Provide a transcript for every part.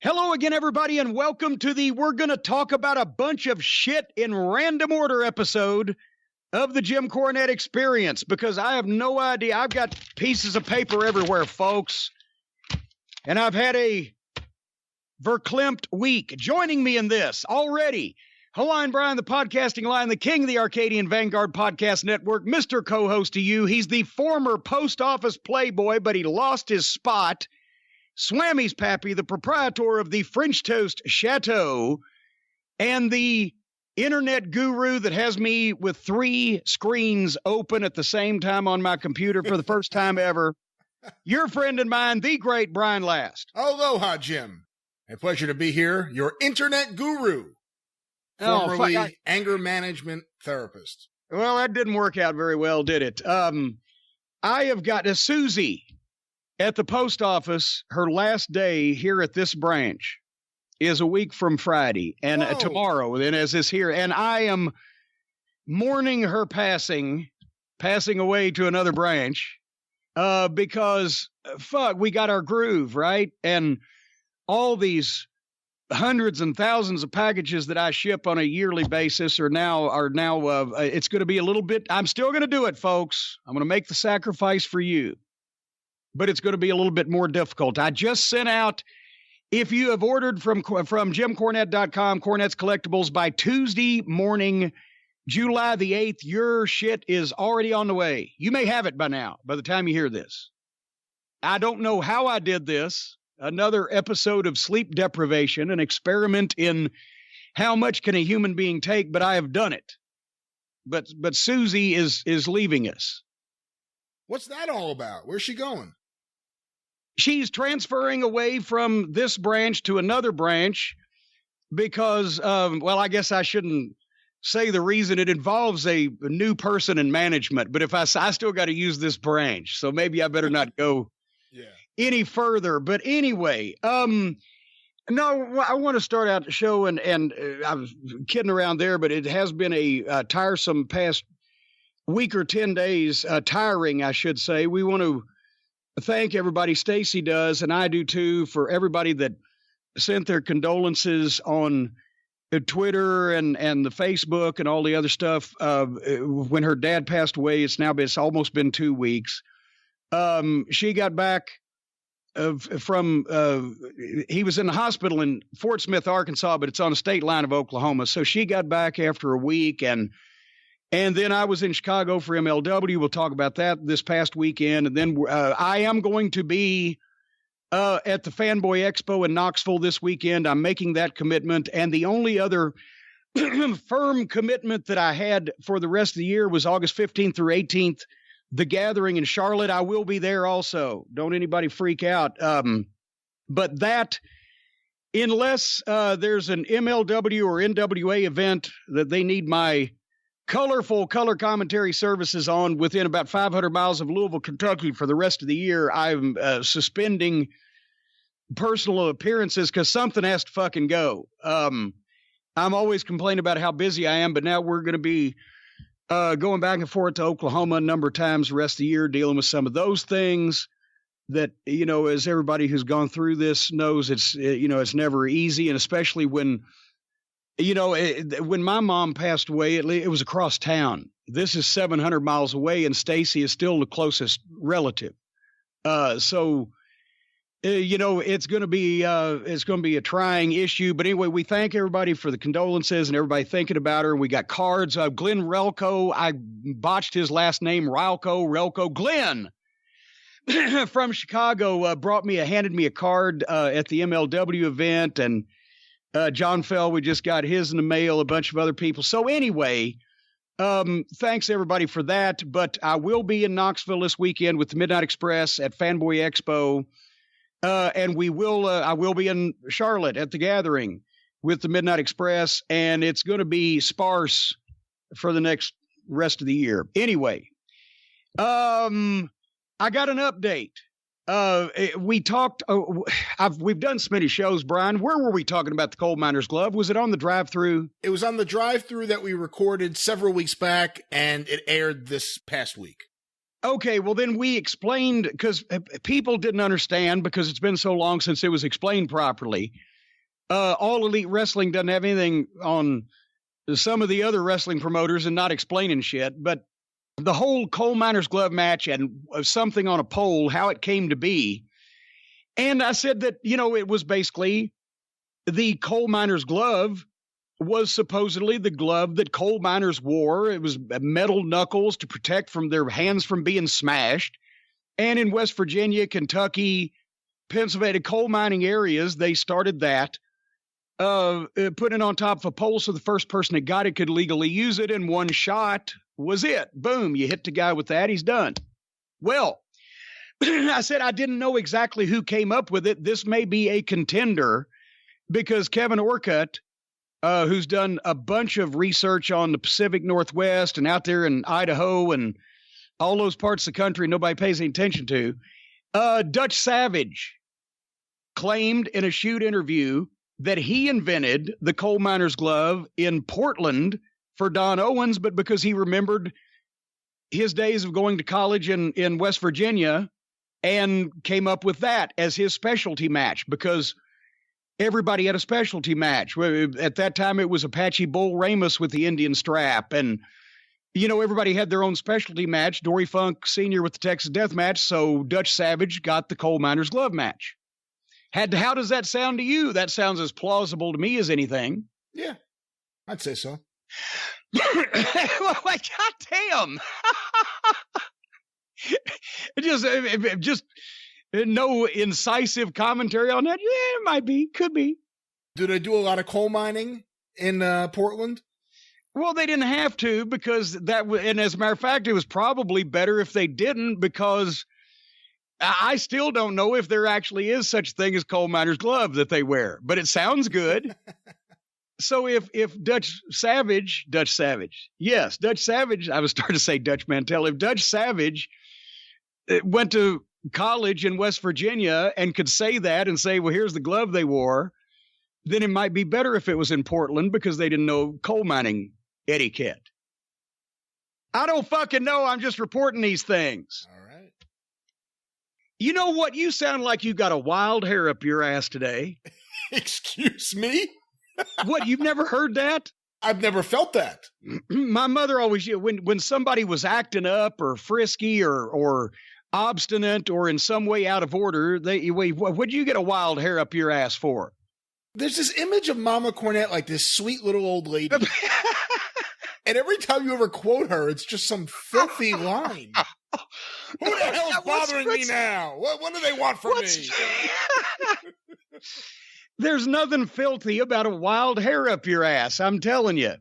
Hello again, everybody, and welcome to the We're Gonna Talk About a Bunch of Shit in Random Order episode of the Jim Cornette Experience, because I have no idea. I've got pieces of paper everywhere, folks, and I've had a verklempt week. Joining me in this already, Hawaiian Brian, the podcasting lion, the king of the Arcadian Vanguard Podcast Network, Mr. Co-host to you. He's the former post office playboy, but he lost his spot. Swammy's Pappy, the proprietor of the French Toast Chateau, and the internet guru that has me with 3 screens open at the same time on my computer for the first time ever. Your friend and mine, the great Brian Last. Aloha, Jim. A pleasure to be here. Your internet guru, formerly anger management therapist. Well, that didn't work out very well, did it? I have got a Susie at the post office. Her last day here at this branch is a week from Friday, and tomorrow, then, as is here. And I am mourning her passing away to another branch, because, we got our groove, right? And all these hundreds and thousands of packages that I ship on a yearly basis are now, it's going to be a little bit, I'm still going to do it, folks. I'm going to make the sacrifice for you, but it's going to be a little bit more difficult. I just sent out, if you have ordered from JimCornette.com, Cornette's Collectibles, by Tuesday morning, July the 8th, your shit is already on the way. You may have it by now, by the time you hear this. I don't know how I did this. Another episode of sleep deprivation, an experiment in how much can a human being take, but I have done it. But Susie is leaving us. What's that all about? Where's she going? She's transferring away from this branch to another branch because, I guess I shouldn't say the reason. It involves a new person in management, but if I still got to use this branch, so maybe I better not go any further. But anyway, no, I want to start out the show, and I was kidding around there, but it has been a tiresome past week or 10 days, tiring, I should say. We want to thank everybody. Stacy does, and I do too, for everybody that sent their condolences on Twitter and the Facebook and all the other stuff. When her dad passed away, it's almost been 2 weeks. She got back from he was in the hospital in Fort Smith, Arkansas, but it's on the state line of Oklahoma. So she got back after a week, and then I was in Chicago for MLW. We'll talk about that this past weekend. And then I am going to be at the Fanboy Expo in Knoxville this weekend. I'm making that commitment. And the only other firm commitment that I had for the rest of the year was August 15th through 18th, the Gathering in Charlotte. I will be there also. Don't anybody freak out. But that, unless there's an MLW or NWA event that they need my colorful color commentary services on within about 500 miles of Louisville, Kentucky for the rest of the year, I'm suspending personal appearances because something has to fucking go. I'm always complaining about how busy I am, but now we're going to be going back and forth to Oklahoma a number of times the rest of the year, dealing with some of those things that, as everybody who's gone through this knows, it's never easy. And especially when my mom passed away, it was across town. This is 700 miles away, and Stacy is still the closest relative. So it's going to be a trying issue. But anyway, we thank everybody for the condolences and everybody thinking about her. And we got cards. Glenn Relko, I botched his last name, Relko. Glenn from Chicago handed me a card at the MLW event, and John Fell, we just got his in the mail, a bunch of other people. So anyway, thanks everybody for that. But I will be in Knoxville this weekend with the Midnight Express at Fanboy Expo. And I will be in Charlotte at the Gathering with the Midnight Express, and it's going to be sparse for the next rest of the year. Anyway, I got an update. We talked, we've done so many shows, Brian. Where were we talking about the Coal Miner's Glove? Was it on the drive-through? It was on the drive-through that we recorded several weeks back, and it aired this past week. Okay, well, then we explained, because people didn't understand because it's been so long since it was explained properly. All Elite Wrestling doesn't have anything on some of the other wrestling promoters and not explaining shit, but the whole coal miner's glove match and something on a pole, how it came to be. And I said that, it was basically the coal miner's glove was supposedly the glove that coal miners wore. It was metal knuckles to protect from their hands from being smashed. And in West Virginia, Kentucky, Pennsylvania, coal mining areas, they started that, put it on top of a pole so the first person that got it could legally use it, and one shot was it. Boom, you hit the guy with that, he's done. Well, I said I didn't know exactly who came up with it. This may be a contender because Kevin Orcutt, who's done a bunch of research on the Pacific Northwest and out there in Idaho and all those parts of the country nobody pays any attention to, Dutch Savage claimed in a shoot interview that he invented the coal miner's glove in Portland for Don Owens, but because he remembered his days of going to college in West Virginia and came up with that as his specialty match, because everybody had a specialty match. At that time, it was Apache Bull Ramus with the Indian strap. And, everybody had their own specialty match. Dory Funk Sr. with the Texas Death Match. So Dutch Savage got the coal miner's glove match. How does that sound to you? That sounds as plausible to me as anything. Yeah, I'd say so. God damn. just no incisive commentary on that. Yeah, it might be, could be. Do they do a lot of coal mining in Portland? Well, they didn't have to because and as a matter of fact, it was probably better if they didn't, because I still don't know if there actually is such a thing as coal miner's glove that they wear, but it sounds good. So if Dutch Savage, yes, Dutch Savage, I was starting to say Dutch Mantel, if Dutch Savage went to college in West Virginia and could say that and say, well, here's the glove they wore, then it might be better if it was in Portland because they didn't know coal mining etiquette. I don't fucking know. I'm just reporting these things. All right. You know what? You sound like you got a wild hair up your ass today. Excuse me? What, you've never heard that? I've never felt that. My mother always, when somebody was acting up or frisky or obstinate or in some way out of order, what'd you get a wild hair up your ass for? There's this image of Mama Cornette, like this sweet little old lady. And every time you ever quote her, it's just some filthy line. Who the hell's bothering me now? What do they want from me? There's nothing filthy about a wild hair up your ass, I'm telling you.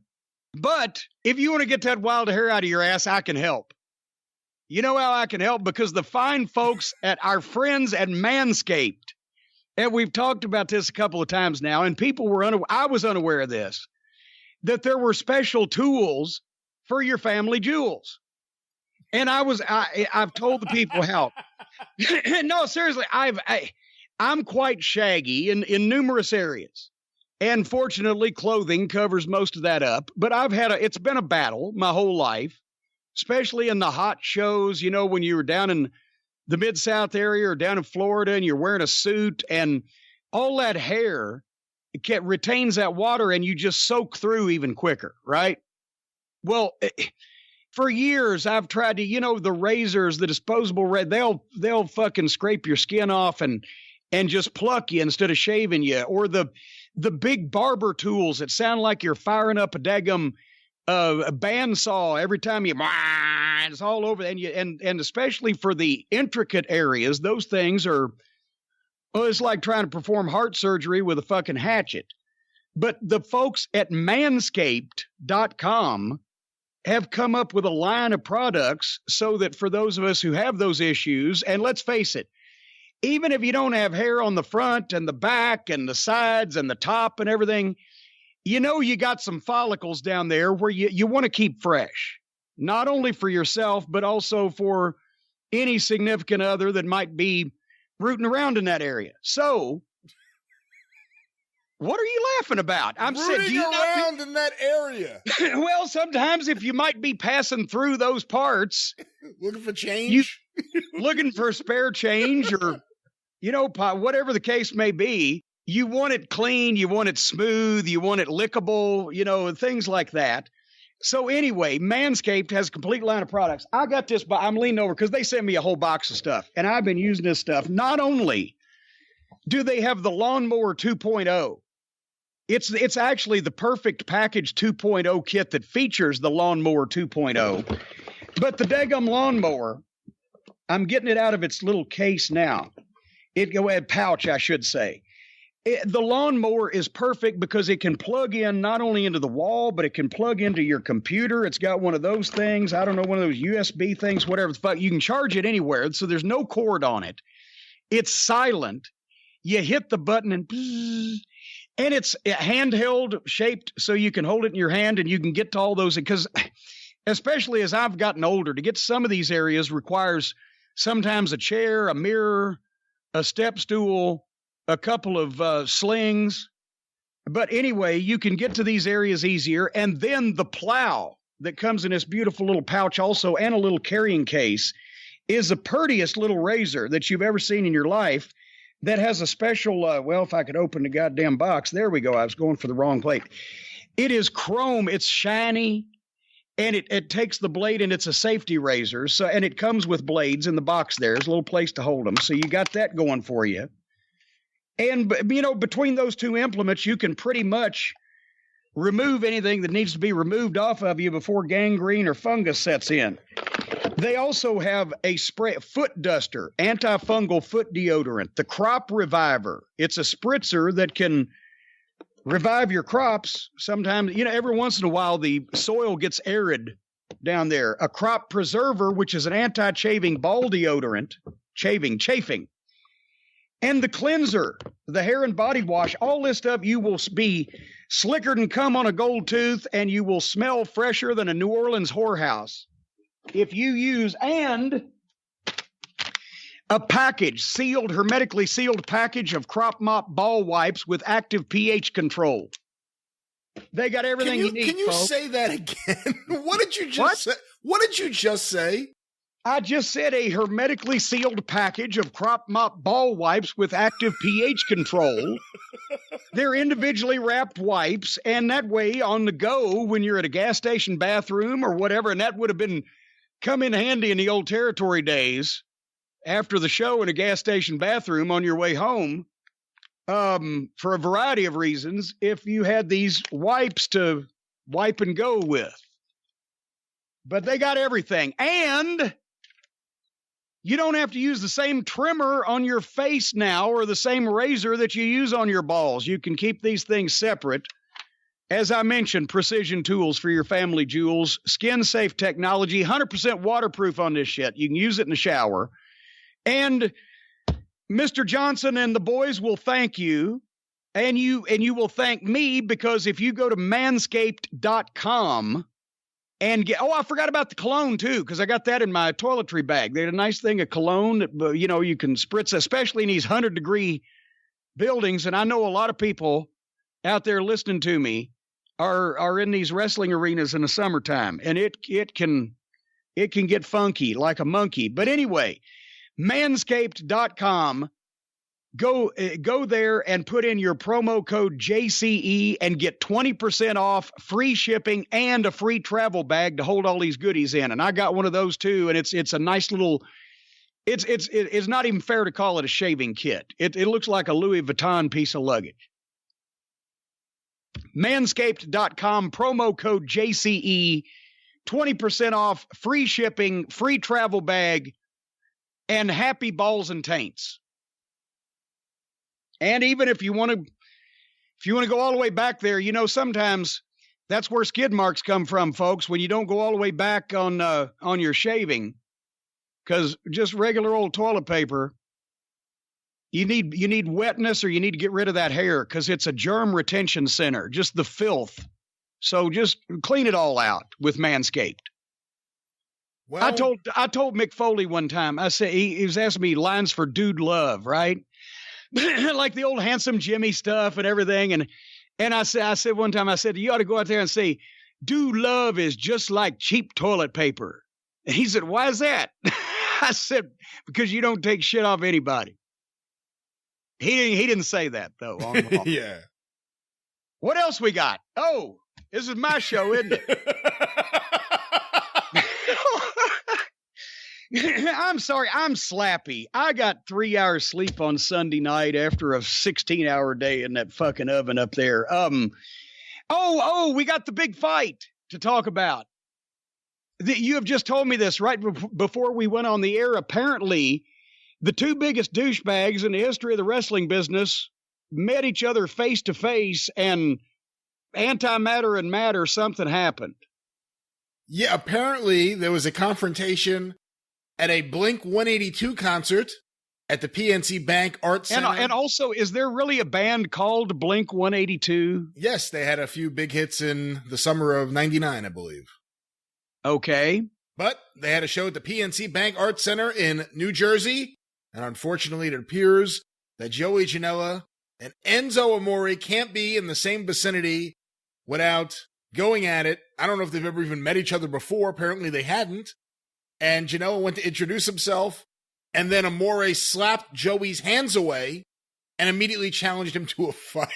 But if you want to get that wild hair out of your ass, I can help. You know how I can help? Because the fine folks at our friends at Manscaped, and we've talked about this a couple of times now, and people were I was unaware of this, that there were special tools for your family jewels. And I've told the people how. No, seriously, I'm quite shaggy in numerous areas. And fortunately, clothing covers most of that up. But it's been a battle my whole life, especially in the hot shows, when you were down in the Mid-South area or down in Florida and you're wearing a suit and all that hair retains that water and you just soak through even quicker, right? Well, for years I've tried to, the razors, the disposable they'll fucking scrape your skin off and just pluck you instead of shaving you, or the big barber tools that sound like you're firing up a daggum a bandsaw every time it's all over, and especially for the intricate areas, those things are, it's like trying to perform heart surgery with a fucking hatchet. But the folks at Manscaped.com have come up with a line of products so that for those of us who have those issues, and let's face it, even if you don't have hair on the front and the back and the sides and the top and everything, you got some follicles down there where you want to keep fresh, not only for yourself, but also for any significant other that might be rooting around in that area. So what are you laughing about? I'm rooting around in that area. Well, sometimes if you might be passing through those parts, looking for change, looking for spare change or, whatever the case may be, You want it clean, you want it smooth, you want it lickable, things like that. So anyway, Manscaped has a complete line of products. I got this, I'm leaning over because they sent me a whole box of stuff, and I've been using this stuff. Not only do they have the Lawnmower 2.0, it's actually the perfect package 2.0 kit that features the Lawnmower 2.0, but the daggum lawnmower, I'm getting it out of its little case now. Pouch, I should say. The lawnmower is perfect because it can plug in not only into the wall, but it can plug into your computer. It's got one of those things. I don't know, one of those USB things, whatever the fuck. You can charge it anywhere, so there's no cord on it. It's silent. You hit the button and it's handheld shaped, so you can hold it in your hand and you can get to all those. Because especially as I've gotten older, to get to some of these areas requires sometimes a chair, a mirror, a step stool, a couple of slings. But anyway, you can get to these areas easier. And then the plow that comes in this beautiful little pouch also, and a little carrying case, is the prettiest little razor that you've ever seen in your life, that has a special, if I could open the goddamn box. There we go. I was going for the wrong plate. It is chrome. It's shiny. And it takes the blade, and it's a safety razor. And it comes with blades in the box there. There's a little place to hold them. So you got that going for you. And, between those two implements, you can pretty much remove anything that needs to be removed off of you before gangrene or fungus sets in. They also have a foot duster, antifungal foot deodorant, the Crop Reviver. It's a spritzer that can revive your crops. Sometimes, every once in a while, the soil gets arid down there. A Crop Preserver, which is an anti-chaving ball deodorant, chafing. And the cleanser, the hair and body wash, all this stuff, you will be slicker than cum on a gold tooth, and you will smell fresher than a New Orleans whorehouse. If you use, and a hermetically sealed package of Crop Mop ball wipes with active pH control. They got everything you need, Can you folks. say that again? What did you just say? What did you just say? I just said a hermetically sealed package of Crop Mop ball wipes with active pH control. They're individually wrapped wipes, and that way on the go when you're at a gas station bathroom or whatever, and that would have come in handy in the old territory days after the show in a gas station bathroom on your way home, for a variety of reasons, if you had these wipes to wipe and go with. But they got everything. And you don't have to use the same trimmer on your face now or the same razor that you use on your balls. You can keep these things separate. As I mentioned, precision tools for your family jewels, skin-safe technology, 100% waterproof on this shit. You can use it in the shower. And Mr. Johnson and the boys will thank you, and you will thank me, because if you go to manscaped.com and I forgot about the cologne too, because I got that in my toiletry bag. They had a nice thing of cologne that, you can spritz, especially in these 100-degree buildings. And I know a lot of people out there listening to me are in these wrestling arenas in the summertime, and it can get funky like a monkey. But anyway, manscaped.com, go there and put in your promo code JCE and get 20% off, free shipping, and a free travel bag to hold all these goodies in. And I got one of those too, and it's a nice little, it's not even fair to call it a shaving kit. It looks like a Louis Vuitton piece of luggage. Manscaped.com, promo code JCE, 20% off, free shipping, free travel bag, and happy balls and taints. And even if you want to go all the way back there, sometimes that's where skid marks come from, folks, when you don't go all the way back on your shaving, because just regular old toilet paper, you need wetness, or you need to get rid of that hair, because it's a germ retention center, just the filth. So just clean it all out with Manscaped. Well, I told Mick Foley one time, I said, he was asking me lines for Dude Love, right? Like the old Handsome Jimmy stuff and everything. And I said one time, you ought to go out there and say, Dude Love is just like cheap toilet paper. And he said, why is that? I said, because you don't take shit off anybody. He didn't say that though. Yeah. What else we got? Oh, this is my show, isn't it? I'm sorry, I'm slappy. I got 3 hours sleep on Sunday night after a 16-hour day in that fucking oven up there. We got the big fight to talk about. You have just told me this right before we went on the air. Apparently, the two biggest douchebags in the history of the wrestling business met each other face to face, and antimatter and matter, something happened. Yeah, apparently there was a confrontation at a Blink-182 concert at the PNC Bank Art Center. And also, is there really a band called Blink-182? Yes, they had a few big hits in the summer of '99, I believe. Okay. But they had a show at the PNC Bank Art Center in New Jersey, and unfortunately it appears that Joey Janela and Enzo Amore can't be in the same vicinity without going at it. I don't know if they've ever even met each other before. Apparently they hadn't. And Janela went to introduce himself, and then Amore slapped Joey's hands away and immediately challenged him to a fight.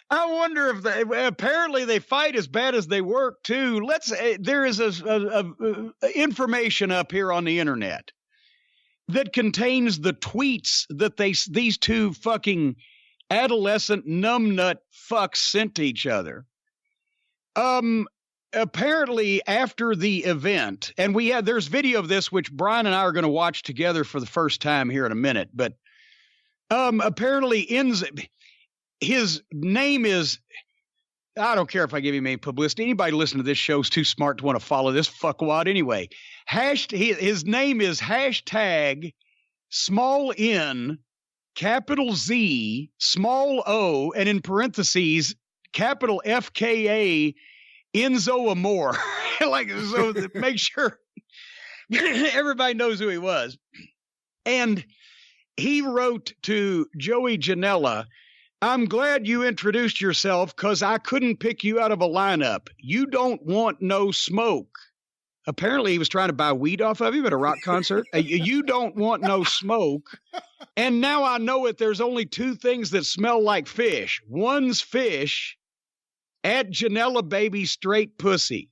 I wonder if apparently they fight as bad as they work too. There is a information up here on the internet that contains the tweets that these two fucking adolescent numbnut fucks sent to each other. Apparently after the event, and there's video of this, which Brian and I are going to watch together for the first time here in a minute, but, apparently his name is, I don't care if I give him any publicity. Anybody listening to this show is too smart to want to follow this fuckwad anyway. His name is hashtag small n, capital Z, small O, and in parentheses, capital FKA, Enzo Amore. So make sure everybody knows who he was. And he wrote to Joey Janela, "I'm glad you introduced yourself because I couldn't pick you out of a lineup. You don't want no smoke." Apparently he was trying to buy weed off of him at a rock concert. You don't want no smoke. And now I know it. There's only two things that smell like fish. One's fish, at Janella baby straight pussy.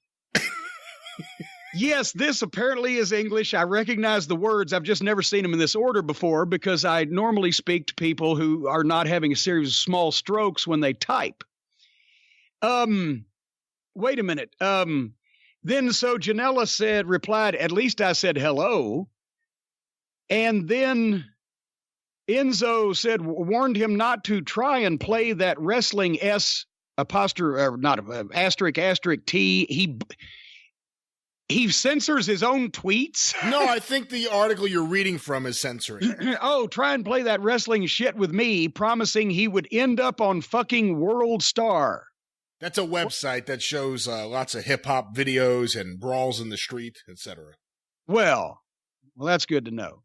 Yes, this apparently is English. I recognize the words. I've just never seen them in this order before because I normally speak to people who are not having a series of small strokes when they type. Wait a minute. Then so Janella replied, "At least I said hello." And then Enzo warned him not to try and play that wrestling asterisk T. He censors his own tweets. No, I think the article you're reading from is censoring. Oh, try and play that wrestling shit with me, promising he would end up on fucking World Star. That's a website that shows lots of hip-hop videos and brawls in the street, etc. Well, that's good to know.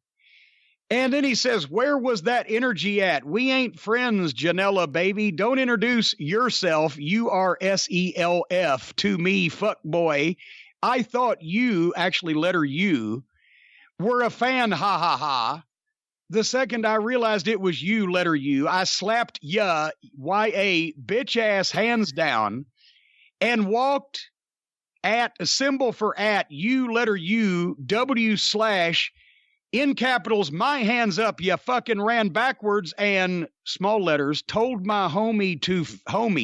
And then he says, "Where was that energy at? We ain't friends, Janella, baby. Don't introduce yourself, URSELF, to me, fuck boy. I thought you," actually letter U, "were a fan, ha ha ha. The second I realized it was you, letter U, I slapped ya, YA, bitch ass hands down, and walked at a symbol for at, U, letter U, W / in capitals, my hands up, ya fucking ran backwards and, small letters, told my homie to film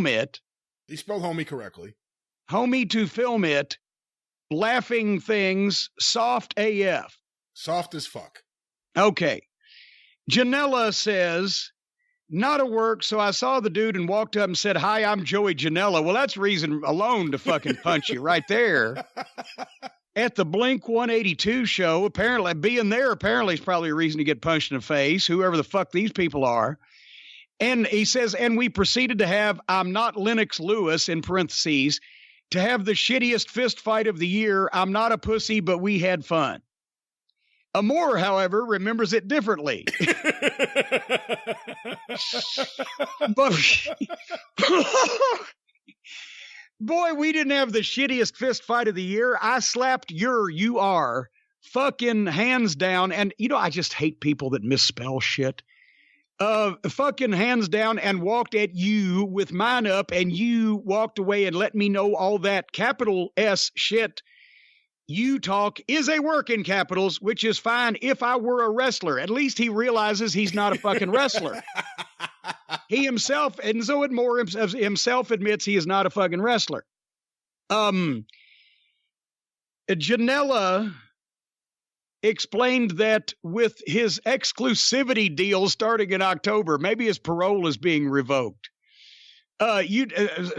it." He spelled homie correctly. "Homie to film it, laughing things, soft AF." Soft as fuck. Okay. Janella says, "Not a work, so I saw the dude and walked up and said, 'Hi, I'm Joey Janela.'" Well, that's reason alone to fucking punch you right there. At the Blink-182 show, apparently, being there apparently is probably a reason to get punched in the face, whoever the fuck these people are. And he says, "And we proceeded to have, I'm not Lennox Lewis, in parentheses, to have the shittiest fist fight of the year. I'm not a pussy, but we had fun." Amore, however, remembers it differently. But, boy, we didn't have the shittiest fist fight of the year. I slapped you are, fucking hands down. And, I just hate people that misspell shit. Fucking hands down and walked at you with mine up, and you walked away and let me know all that capital S shit you talk is a work in capitals, which is fine if I were a wrestler. At least he realizes he's not a fucking wrestler. He himself, Enzo Amore himself admits he is not a fucking wrestler. Janella explained that with his exclusivity deal starting in October, maybe his parole is being revoked.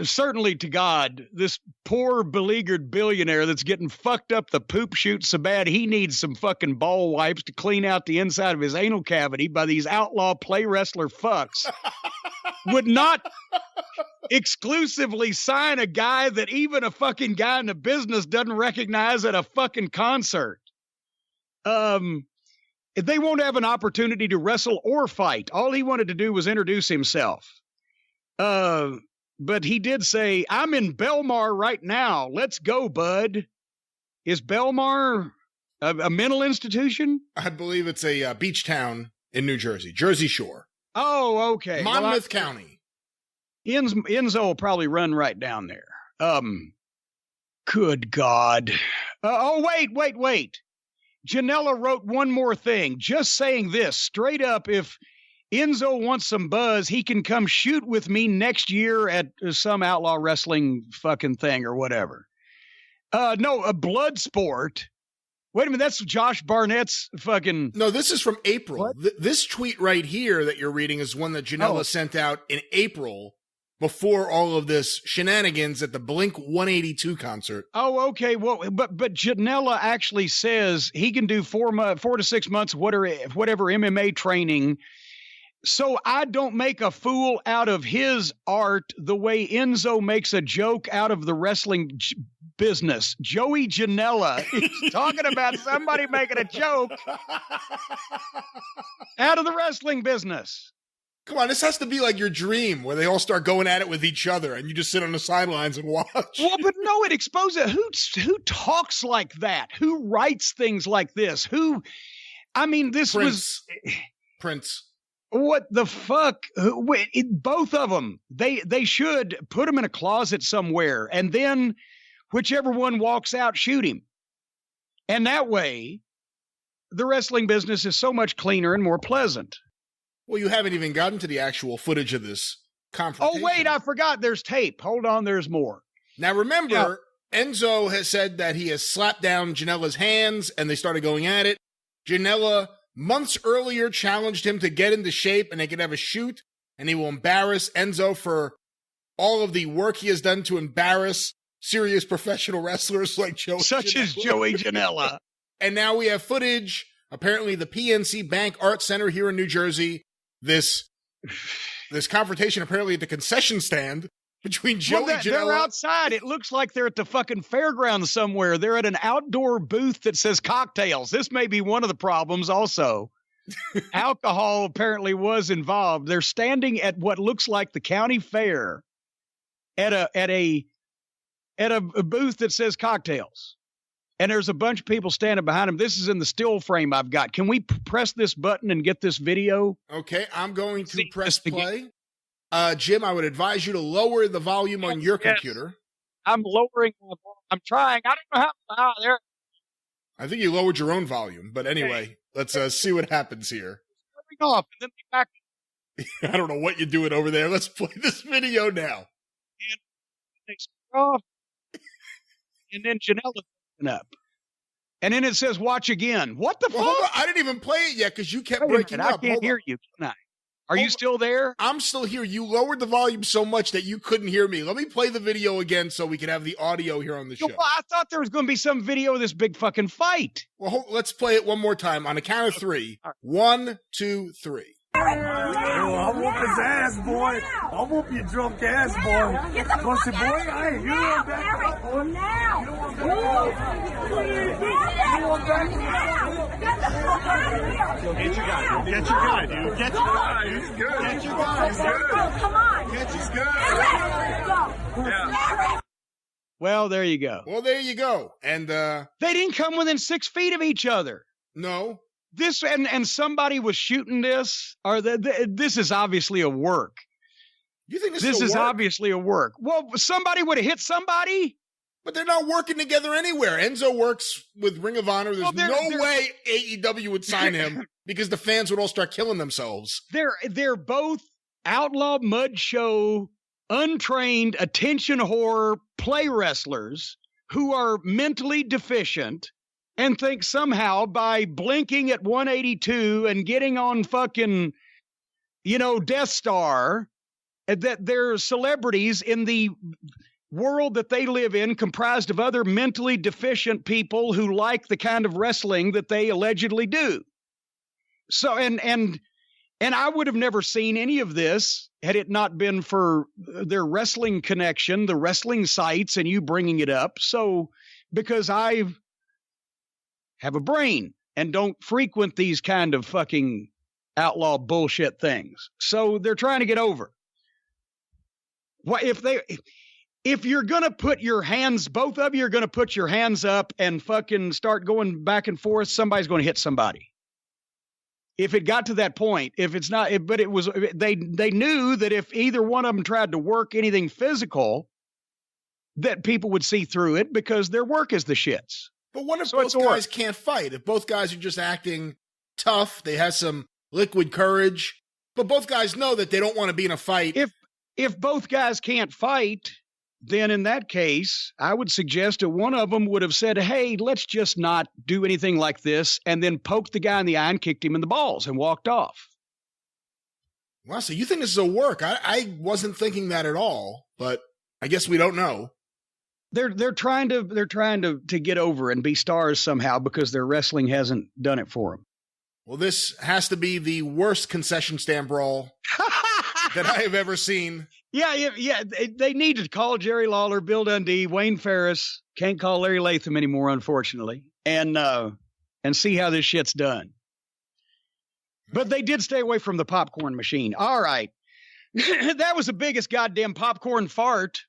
Certainly to God, this poor beleaguered billionaire that's getting fucked up the poop chute so bad he needs some fucking ball wipes to clean out the inside of his anal cavity by these outlaw play wrestler fucks would not exclusively sign a guy that even a fucking guy in the business doesn't recognize at a fucking concert. They won't have an opportunity to wrestle or fight. All he wanted to do was introduce himself. But he did say, I'm in Belmar right now. Let's go, bud. Is Belmar a mental institution? I believe it's a beach town in New Jersey, Jersey Shore. Oh, okay. Monmouth County. Enzo will probably run right down there. Good God. Wait. Janella wrote one more thing. Just saying this straight up. If Enzo wants some buzz, he can come shoot with me next year at some outlaw wrestling fucking thing or whatever. No, a blood sport. Wait a minute, that's Josh Barnett's fucking... No, this is from April. This tweet right here that you're reading is one that Janella sent out in April before all of this shenanigans at the Blink 182 concert. Oh, okay. Well, but Janella actually says he can do 4 to 6 months, whatever MMA training. So I don't make a fool out of his art the way Enzo makes a joke out of the wrestling business. Joey Janela is talking about somebody making a joke out of the wrestling business. Come on, this has to be like your dream where they all start going at it with each other and you just sit on the sidelines and watch. Well, but no, it exposes who talks like that? Who writes things like this? Prince. What the fuck? Both of them. They should put him in a closet somewhere, and then whichever one walks out, shoot him. And that way, the wrestling business is so much cleaner and more pleasant. Well, you haven't even gotten to the actual footage of this confrontation. Oh, wait, I forgot. There's tape. Hold on, there's more. Now, remember, Enzo has said that he has slapped down Janella's hands, and they started going at it. Janella months earlier challenged him to get into shape and they could have a shoot, and he will embarrass Enzo for all of the work he has done to embarrass serious professional wrestlers like such as Joey Janela. And now we have footage, apparently the PNC Bank Art Center here in New Jersey, this confrontation apparently at the concession stand between Joey Janela. They're outside. It looks like they're at the fucking fairgrounds somewhere. They're at an outdoor booth that says cocktails. This may be one of the problems also. Alcohol apparently was involved. They're standing at what looks like the county fair at a booth that says cocktails. And there's a bunch of people standing behind them. This is in the still frame I've got. Can we press this button and get this video? Okay, I'm going to press play. Jim, I would advise you to lower the volume on your computer. I'm lowering. I'm trying. I don't know how. There. I think you lowered your own volume, but anyway, let's see what happens here. Off, and then back. I don't know what you're doing over there. Let's play this video now. And then Janella up. And then it says, watch again. What the fuck? Hold on. I didn't even play it yet because you kept breaking up. I can't hear you, can I? Are you still there? I'm still here. You lowered the volume so much that you couldn't hear me. Let me play the video again so we can have the audio here on the show. Well, I thought there was going to be some video of this big fucking fight. Well, let's play it one more time on a count of 3. 1, 2, 3. I'll whoop his ass, boy. I'll whoop your drunk ass, boy. Pussy boy, I ain't you want back up, boy. You don't want back up. Get your guy, dude. Get your guy, dude. Get your guy. He's good. Get your guy. He's good. Come on. Get your guy. Yeah. Well, there you go. Well, there you go. And they didn't come within 6 feet of each other. No. This and somebody was shooting this, or this is obviously a work. You think this is obviously a work? Well, somebody would have hit somebody. But they're not working together anywhere. Enzo works with Ring of Honor. There's no way AEW would sign him because the fans would all start killing themselves. They're both outlaw mud show, untrained attention whore play wrestlers who are mentally deficient and think somehow by blinking at 182 and getting on fucking, Death Star, that they're celebrities in the world that they live in, comprised of other mentally deficient people who like the kind of wrestling that they allegedly do. So, and I would have never seen any of this had it not been for their wrestling connection, the wrestling sites, and you bringing it up. So, because I have a brain and don't frequent these kind of fucking outlaw bullshit things. So they're trying to get over. What if you're going to put your hands, both of you are going to put your hands up and fucking start going back and forth, somebody's going to hit somebody. If it got to that point, if it's not, but it was, they knew that if either one of them tried to work anything physical, that people would see through it because their work is the shits. But what if both guys can't fight? If both guys are just acting tough, they have some liquid courage, but both guys know that they don't want to be in a fight. If both guys can't fight, then in that case, I would suggest that one of them would have said, hey, let's just not do anything like this, and then poked the guy in the eye and kicked him in the balls and walked off. Well, so you think this is a work? I wasn't thinking that at all, but I guess we don't know. They're trying to get over and be stars somehow because their wrestling hasn't done it for them. Well, this has to be the worst concession stand brawl that I have ever seen. Yeah. They need to call Jerry Lawler, Bill Dundee, Wayne Ferris. Can't call Larry Latham anymore, unfortunately, and see how this shit's done. But they did stay away from the popcorn machine. All right, that was the biggest goddamn popcorn fart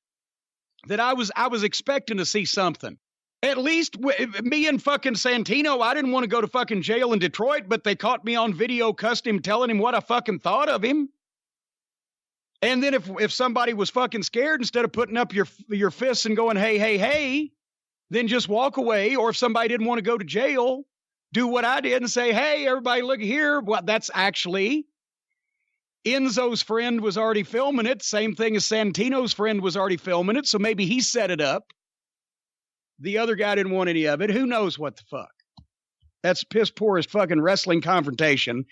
that I was expecting to see something. At least me and fucking Santino, I didn't want to go to fucking jail in Detroit, but they caught me on video, cussed him, telling him what I fucking thought of him. And then if somebody was fucking scared, instead of putting up your fists and going, hey, then just walk away. Or if somebody didn't want to go to jail, do what I did and say, hey, everybody, look here. Well, that's actually Enzo's friend was already filming it. Same thing as Santino's friend was already filming it. So maybe he set it up. The other guy didn't want any of it. Who knows what the fuck? That's piss poorest fucking wrestling confrontation.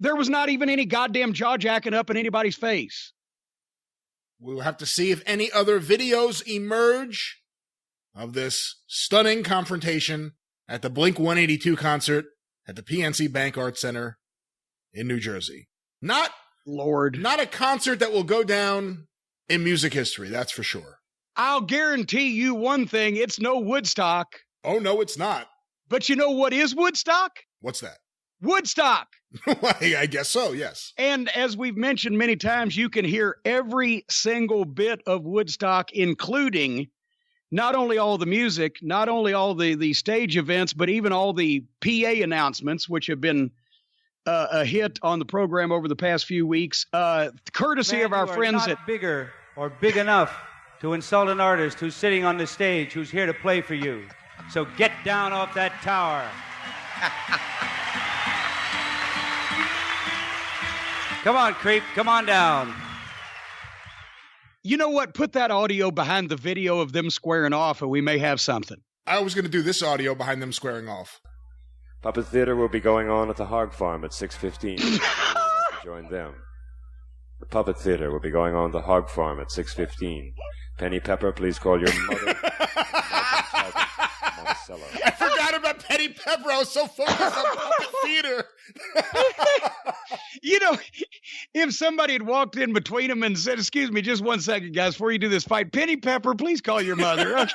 There was not even any goddamn jaw jacking up in anybody's face. We'll have to see if any other videos emerge of this stunning confrontation at the Blink-182 concert at the PNC Bank Arts Center in New Jersey. Not a concert that will go down in music history, that's for sure. I'll guarantee you one thing, it's no Woodstock. Oh, no, it's not. But you know what is Woodstock? What's that? Woodstock. I guess so, yes. And as we've mentioned many times, you can hear every single bit of Woodstock, including not only all the music, not only all the stage events, but even all the PA announcements, which have been a hit on the program over the past few weeks, courtesy of our friends at bigger or big enough to insult an artist who's sitting on the stage, who's here to play for you. So get down off that tower. Come on, creep. Come on down. You know what? Put that audio behind the video of them squaring off, and we may have something. I was going to do this audio behind them squaring off. Puppet Theater will be going on at the Hog Farm at 6:15. Join them. The Puppet Theater will be going on at the Hog Farm at 6:15. Penny Pepper, please call your mother. I forgot about Penny Pepper. I was so focused on Puppet Theater. You know, if somebody had walked in between them and said, excuse me, just 1 second, guys, before you do this fight, Penny Pepper, please call your mother.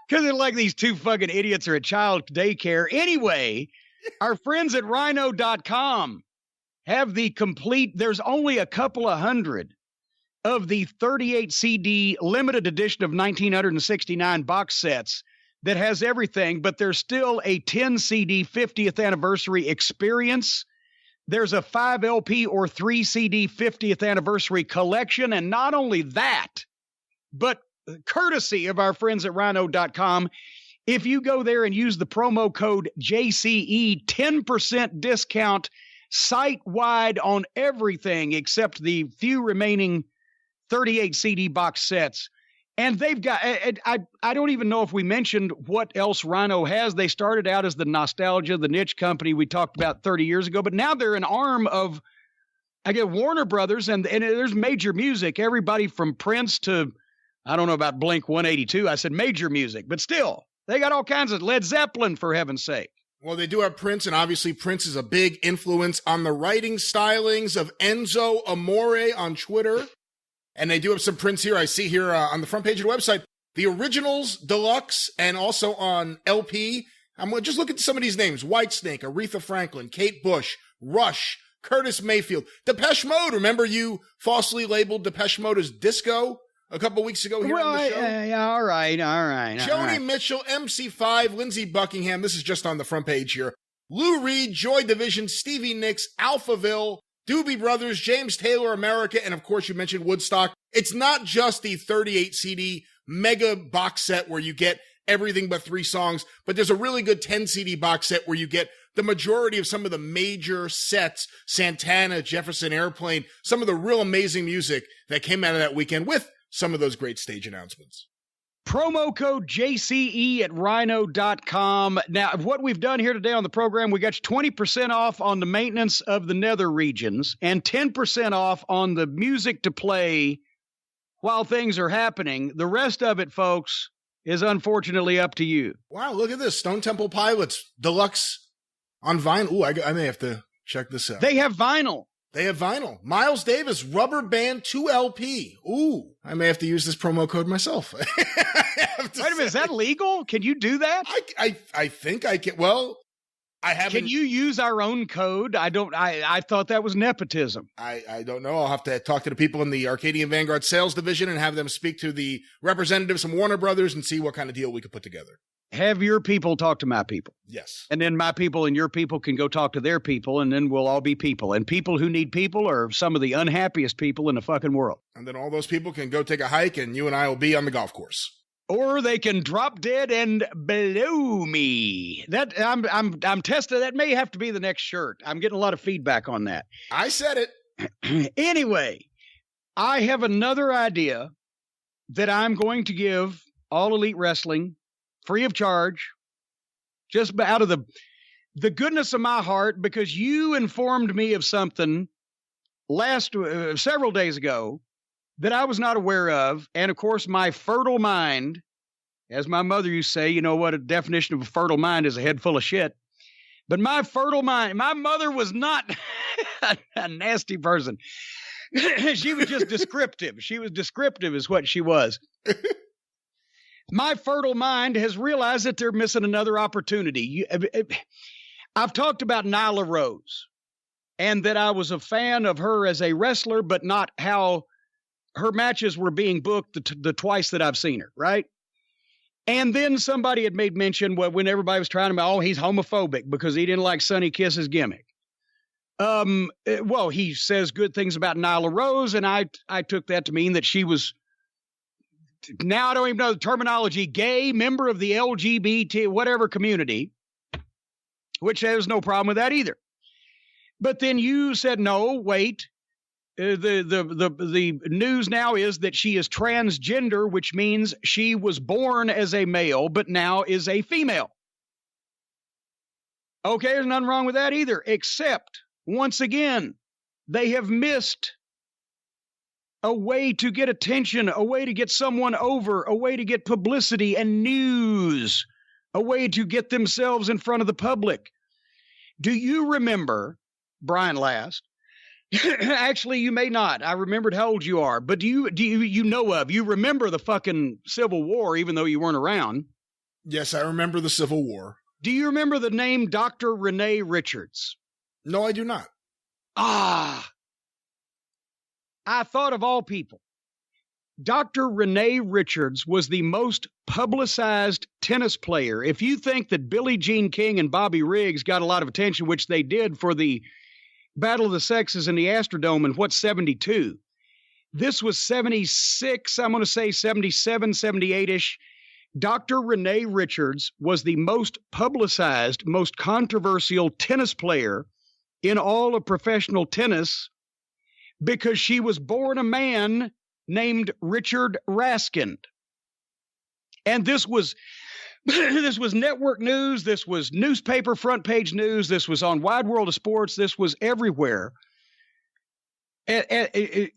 Because they're like these two fucking idiots are at child daycare. Anyway, our friends at Rhino.com have the complete, there's only a couple of hundred of the 38 CD limited edition of 1969 box sets that has everything, but there's still a 10 CD 50th anniversary experience. There's a 5 LP or 3 CD 50th anniversary collection. And not only that, but courtesy of our friends at Rhino.com, if you go there and use the promo code JCE, 10% discount site-wide on everything except the few remaining 38 CD box sets. And they've got, I don't even know if we mentioned what else Rhino has. They started out as the Nostalgia, the niche company we talked about 30 years ago, but now they're an arm of, I get Warner Brothers, and there's major music, everybody from Prince to, I don't know about Blink 182. I said major music, but still, they got all kinds of Led Zeppelin, for heaven's sake. Well, they do have Prince, and obviously Prince is a big influence on the writing stylings of Enzo Amore on Twitter. And they do have some Prince here. I see here on the front page of the website, the originals, deluxe, and also on LP. I'm going to just look at some of these names. Whitesnake, Aretha Franklin, Kate Bush, Rush, Curtis Mayfield, Depeche Mode. Remember you falsely labeled Depeche Mode as disco a couple weeks ago here on the show? Yeah, all right. Joni Mitchell, MC5, Lindsey Buckingham. This is just on the front page here. Lou Reed, Joy Division, Stevie Nicks, Alphaville, Doobie Brothers, James Taylor, America, and of course you mentioned Woodstock. It's not just the 38 CD mega box set where you get everything but 3 songs, but there's a really good 10 CD box set where you get the majority of some of the major sets, Santana, Jefferson Airplane, some of the real amazing music that came out of that weekend with some of those great stage announcements. Promo code JCE at Rhino.com. Now, what we've done here today on the program, we got you 20% off on the maintenance of the nether regions and 10% off on the music to play while things are happening. The rest of it, folks, is unfortunately up to you. Wow, look at this. Stone Temple Pilots, deluxe on vinyl. Ooh, I may have to check this out. They have vinyl. They have vinyl. Miles Davis, Rubber Band 2 LP. Ooh, I may have to use this promo code myself. Wait a minute, is that legal? Can you do that? I think I can. Well, I haven't. Can you use our own code? I thought that was nepotism. I don't know. I'll have to talk to the people in the Arcadian Vanguard sales division and have them speak to the representatives from Warner Brothers and see what kind of deal we could put together. Have your people talk to my people. Yes. And then my people and your people can go talk to their people, and then we'll all be people. And people who need people are some of the unhappiest people in the fucking world. And then all those people can go take a hike, and you and I will be on the golf course. Or they can drop dead and blow me. That I'm tested. That may have to be the next shirt. I'm getting a lot of feedback on that. I said it. Anyway, I have another idea that I'm going to give All Elite Wrestling free of charge, just out of the goodness of my heart, because you informed me of something several days ago that I was not aware of. And of course, my fertile mind, as my mother used to say, you know what a definition of a fertile mind is: a head full of shit. But my fertile mind, my mother was not a nasty person. She was just descriptive. She was descriptive is what she was. My fertile mind has realized that they're missing another opportunity. I've talked about Nyla Rose and that I was a fan of her as a wrestler, but not how her matches were being booked the twice that I've seen her, right? And then somebody had made mention when everybody was trying to, he's homophobic because he didn't like Sonny Kiss's gimmick. Well, he says good things about Nyla Rose, and I took that to mean that she was, now I don't even know the terminology, gay, member of the LGBT, whatever community, which there's no problem with that either. But then you said, no, wait, the news now is that she is transgender, which means she was born as a male, but now is a female. Okay, there's nothing wrong with that either, except, once again, they have missed a way to get attention, a way to get someone over, a way to get publicity and news, a way to get themselves in front of the public. Do you remember, Brian Last? Actually, you may not. I remembered how old you are, but you remember the fucking Civil War, even though you weren't around? Yes, I remember the Civil War. Do you remember the name Dr. Renee Richards? No, I do not. I thought of all people Dr. Renee Richards was the most publicized tennis player. If you think that Billie Jean King and Bobby Riggs got a lot of attention, which they did for the Battle of the Sexes in the Astrodome in 72, this was 76, I'm going to say 77, 78-ish. Dr. Renee Richards was the most publicized, most controversial tennis player in all of professional tennis because she was born a man named Richard Raskind. And this was network news, this was newspaper front page news, this was on Wide World of Sports, this was everywhere. Richard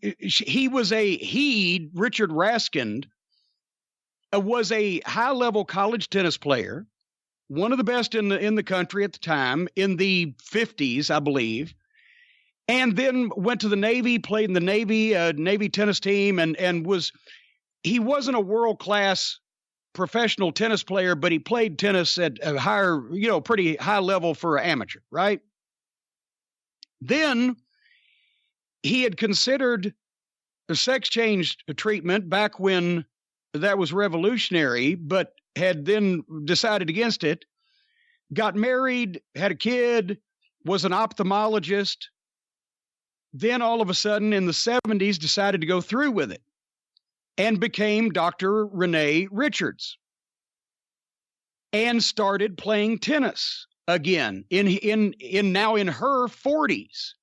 Raskind, was a high-level college tennis player, one of the best in the country at the time, in the 50s, I believe. And then went to the Navy, played in the Navy tennis team, and he wasn't a world-class professional tennis player, but he played tennis at a higher, pretty high level for an amateur, right? Then he had considered a sex change treatment back when that was revolutionary, but had then decided against it, got married, had a kid, was an ophthalmologist. Then all of a sudden in the 70s decided to go through with it and became Dr. Renee Richards and started playing tennis again now in her 40s.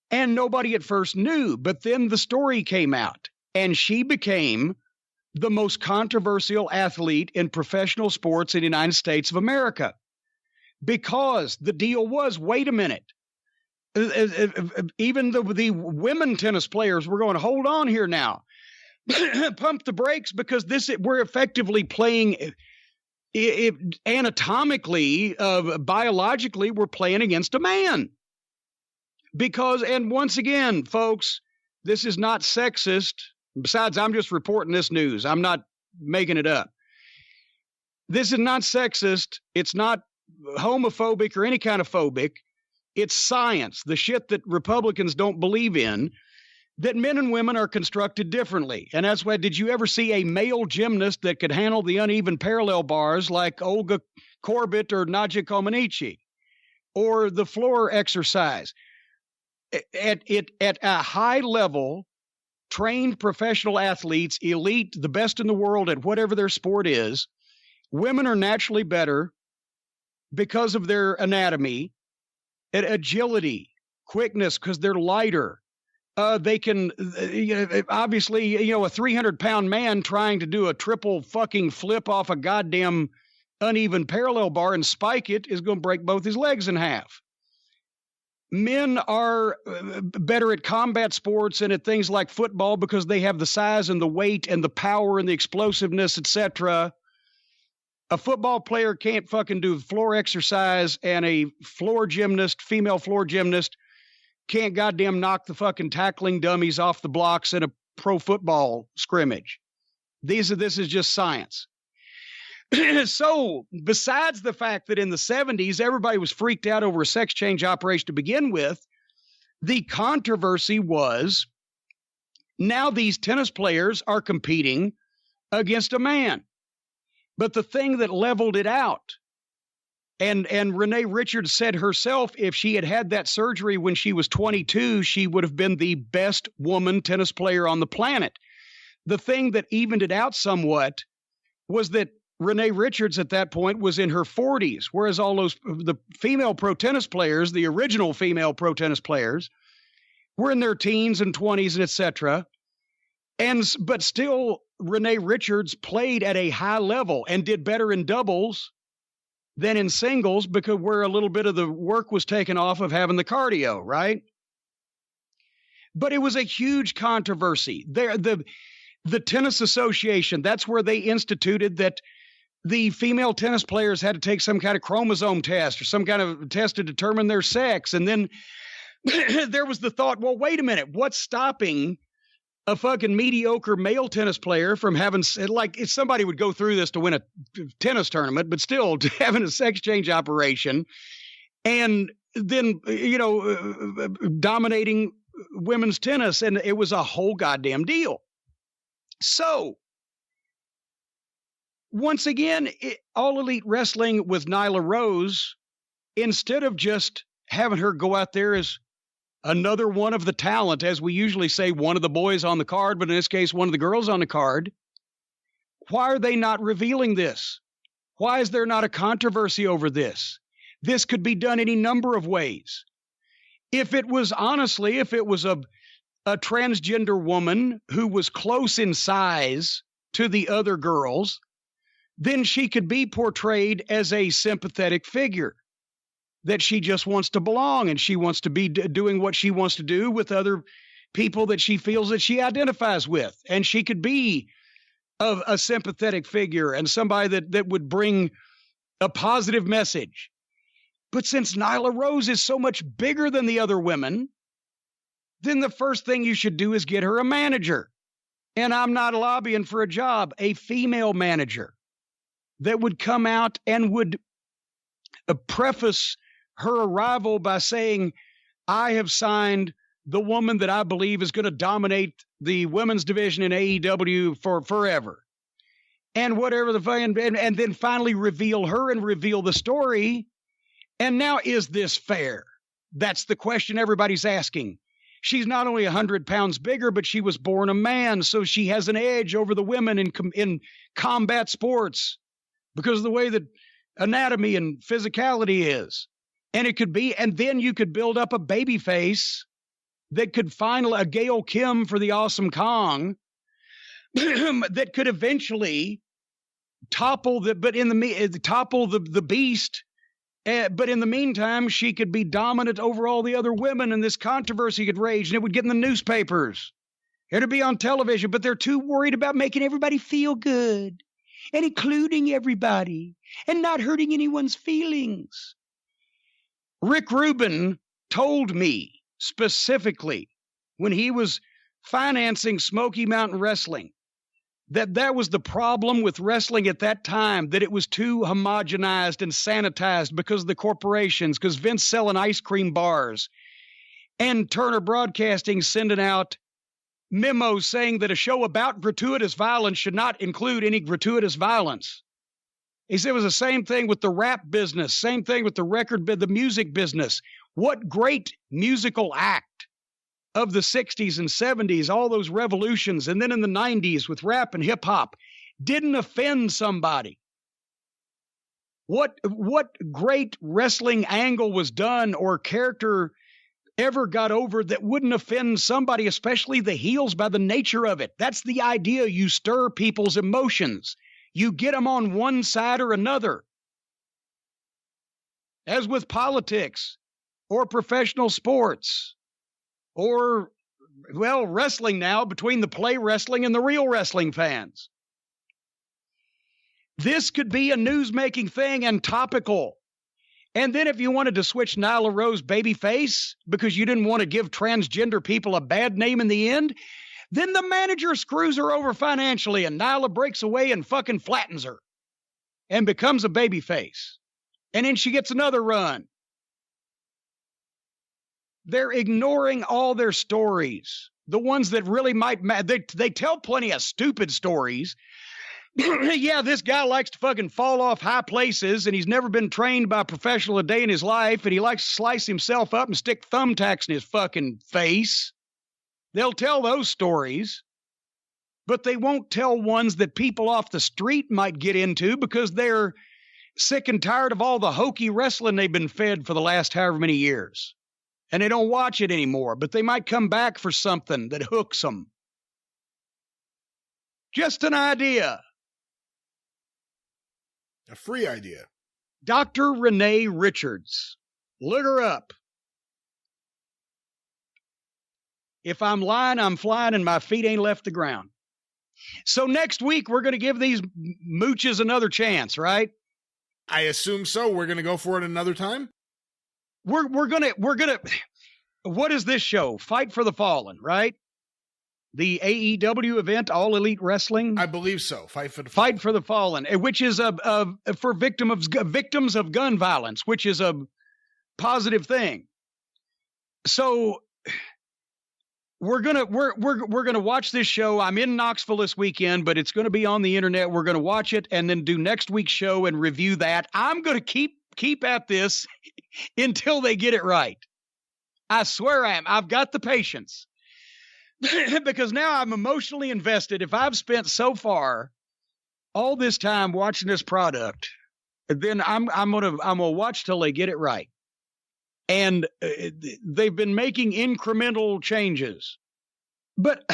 And nobody at first knew, but then the story came out and she became the most controversial athlete in professional sports in the United States of America because the deal was, wait a minute, even the women tennis players were going to hold on here now, pump the brakes because we're effectively playing anatomically, biologically, we're playing against a man. Because, and once again, folks, this is not sexist. Besides, I'm just reporting this news. I'm not making it up. This is not sexist. It's not homophobic or any kind of phobic. It's science, the shit that Republicans don't believe in, that men and women are constructed differently. And that's why, did you ever see a male gymnast that could handle the uneven parallel bars like Olga Korbut or Nadia Comaneci, or the floor exercise? At a high level, trained professional athletes, elite, the best in the world at whatever their sport is, women are naturally better because of their anatomy, at agility, quickness, because they're lighter. They can, obviously, a 300-pound man trying to do a triple fucking flip off a goddamn uneven parallel bar and spike it is going to break both his legs in half. Men are better at combat sports and at things like football because they have the size and the weight and the power and the explosiveness, etc. A football player can't fucking do floor exercise, and a female floor gymnast, can't goddamn knock the fucking tackling dummies off the blocks in a pro football scrimmage. This is just science. So, besides the fact that in the 70s, everybody was freaked out over a sex change operation to begin with, the controversy was now these tennis players are competing against a man. But the thing that leveled it out, and Renee Richards said herself, if she had had that surgery when she was 22, she would have been the best woman tennis player on the planet. The thing that evened it out somewhat was that Renee Richards at that point was in her 40s, whereas all the female pro tennis players, the original female pro tennis players, were in their teens and 20s and etc. But still, Renee Richards played at a high level and did better in doubles than in singles because where a little bit of the work was taken off of having the cardio, right? But it was a huge controversy. The Tennis Association, that's where they instituted that the female tennis players had to take some kind of chromosome test or some kind of test to determine their sex. And then there was the thought, well, wait a minute, what's stopping a fucking mediocre male tennis player from having, like, if somebody would go through this to win a tennis tournament, but still having a sex change operation and then, dominating women's tennis. And it was a whole goddamn deal. So, once again, All Elite Wrestling with Nyla Rose, instead of just having her go out there as another one of the talent, as we usually say, one of the boys on the card, but in this case, one of the girls on the card, why are they not revealing this? Why is there not a controversy over this? This could be done any number of ways. If it was a transgender woman who was close in size to the other girls, then she could be portrayed as a sympathetic figure, that she just wants to belong and she wants to be doing what she wants to do with other people that she feels that she identifies with. And she could be a sympathetic figure and somebody that would bring a positive message. But since Nyla Rose is so much bigger than the other women, then the first thing you should do is get her a manager. And I'm not lobbying for a job, a female manager that would come out and would preface her arrival by saying, I have signed the woman that I believe is going to dominate the women's division in AEW for forever. And whatever and then finally reveal her and reveal the story. And now, is this fair? That's the question everybody's asking. She's not only 100 pounds bigger, but she was born a man, so she has an edge over the women in combat sports because of the way that anatomy and physicality is. And it could be, and then you could build up a baby face that could find a Gail Kim for the Awesome Kong that could eventually topple the beast. But in the meantime, she could be dominant over all the other women, and this controversy could rage, and it would get in the newspapers. It'd be on television, but they're too worried about making everybody feel good and including everybody and not hurting anyone's feelings. Rick Rubin told me specifically when he was financing Smoky Mountain Wrestling that was the problem with wrestling at that time, that it was too homogenized and sanitized because of the corporations, because Vince selling ice cream bars and Turner Broadcasting sending out memos saying that a show about gratuitous violence should not include any gratuitous violence. He said it was the same thing with the rap business, same thing with the music business. What great musical act of the 60s and 70s, all those revolutions, and then in the 90s with rap and hip hop, didn't offend somebody? What great wrestling angle was done or character ever got over that wouldn't offend somebody, especially the heels, by the nature of it? That's the idea. You stir people's emotions. You get them on one side or another. As with politics or professional sports or, well, wrestling now, between the play wrestling and the real wrestling fans. This could be a news-making thing and topical. And then if you wanted to switch Nyla Rose babyface because you didn't want to give transgender people a bad name in the end, then the manager screws her over financially and Nyla breaks away and fucking flattens her and becomes a babyface. And then she gets another run. They're ignoring all their stories. The ones that really might matter. They tell plenty of stupid stories. Yeah, this guy likes to fucking fall off high places and he's never been trained by a professional a day in his life and he likes to slice himself up and stick thumbtacks in his fucking face. They'll tell those stories, but they won't tell ones that people off the street might get into because they're sick and tired of all the hokey wrestling they've been fed for the last however many years. And they don't watch it anymore, but they might come back for something that hooks them. Just an idea. A free idea. Dr. Renee Richards. Look her up. If I'm lying, I'm flying, and my feet ain't left the ground. So next week, we're going to give these mooches another chance, right? I assume so. We're going to go for it another time? We're gonna, what is this show? Fight for the Fallen, right? The AEW event, All Elite Wrestling? I believe so. Fight for the Fallen, which is for victims of gun violence, which is a positive thing. So we're gonna watch this show. I'm in Knoxville this weekend, but it's gonna be on the internet. We're gonna watch it and then do next week's show and review that. I'm gonna keep at this until they get it right. I swear I am. I've got the patience because now I'm emotionally invested. If I've spent so far all this time watching this product, then I'm gonna watch till they get it right. And they've been making incremental changes, but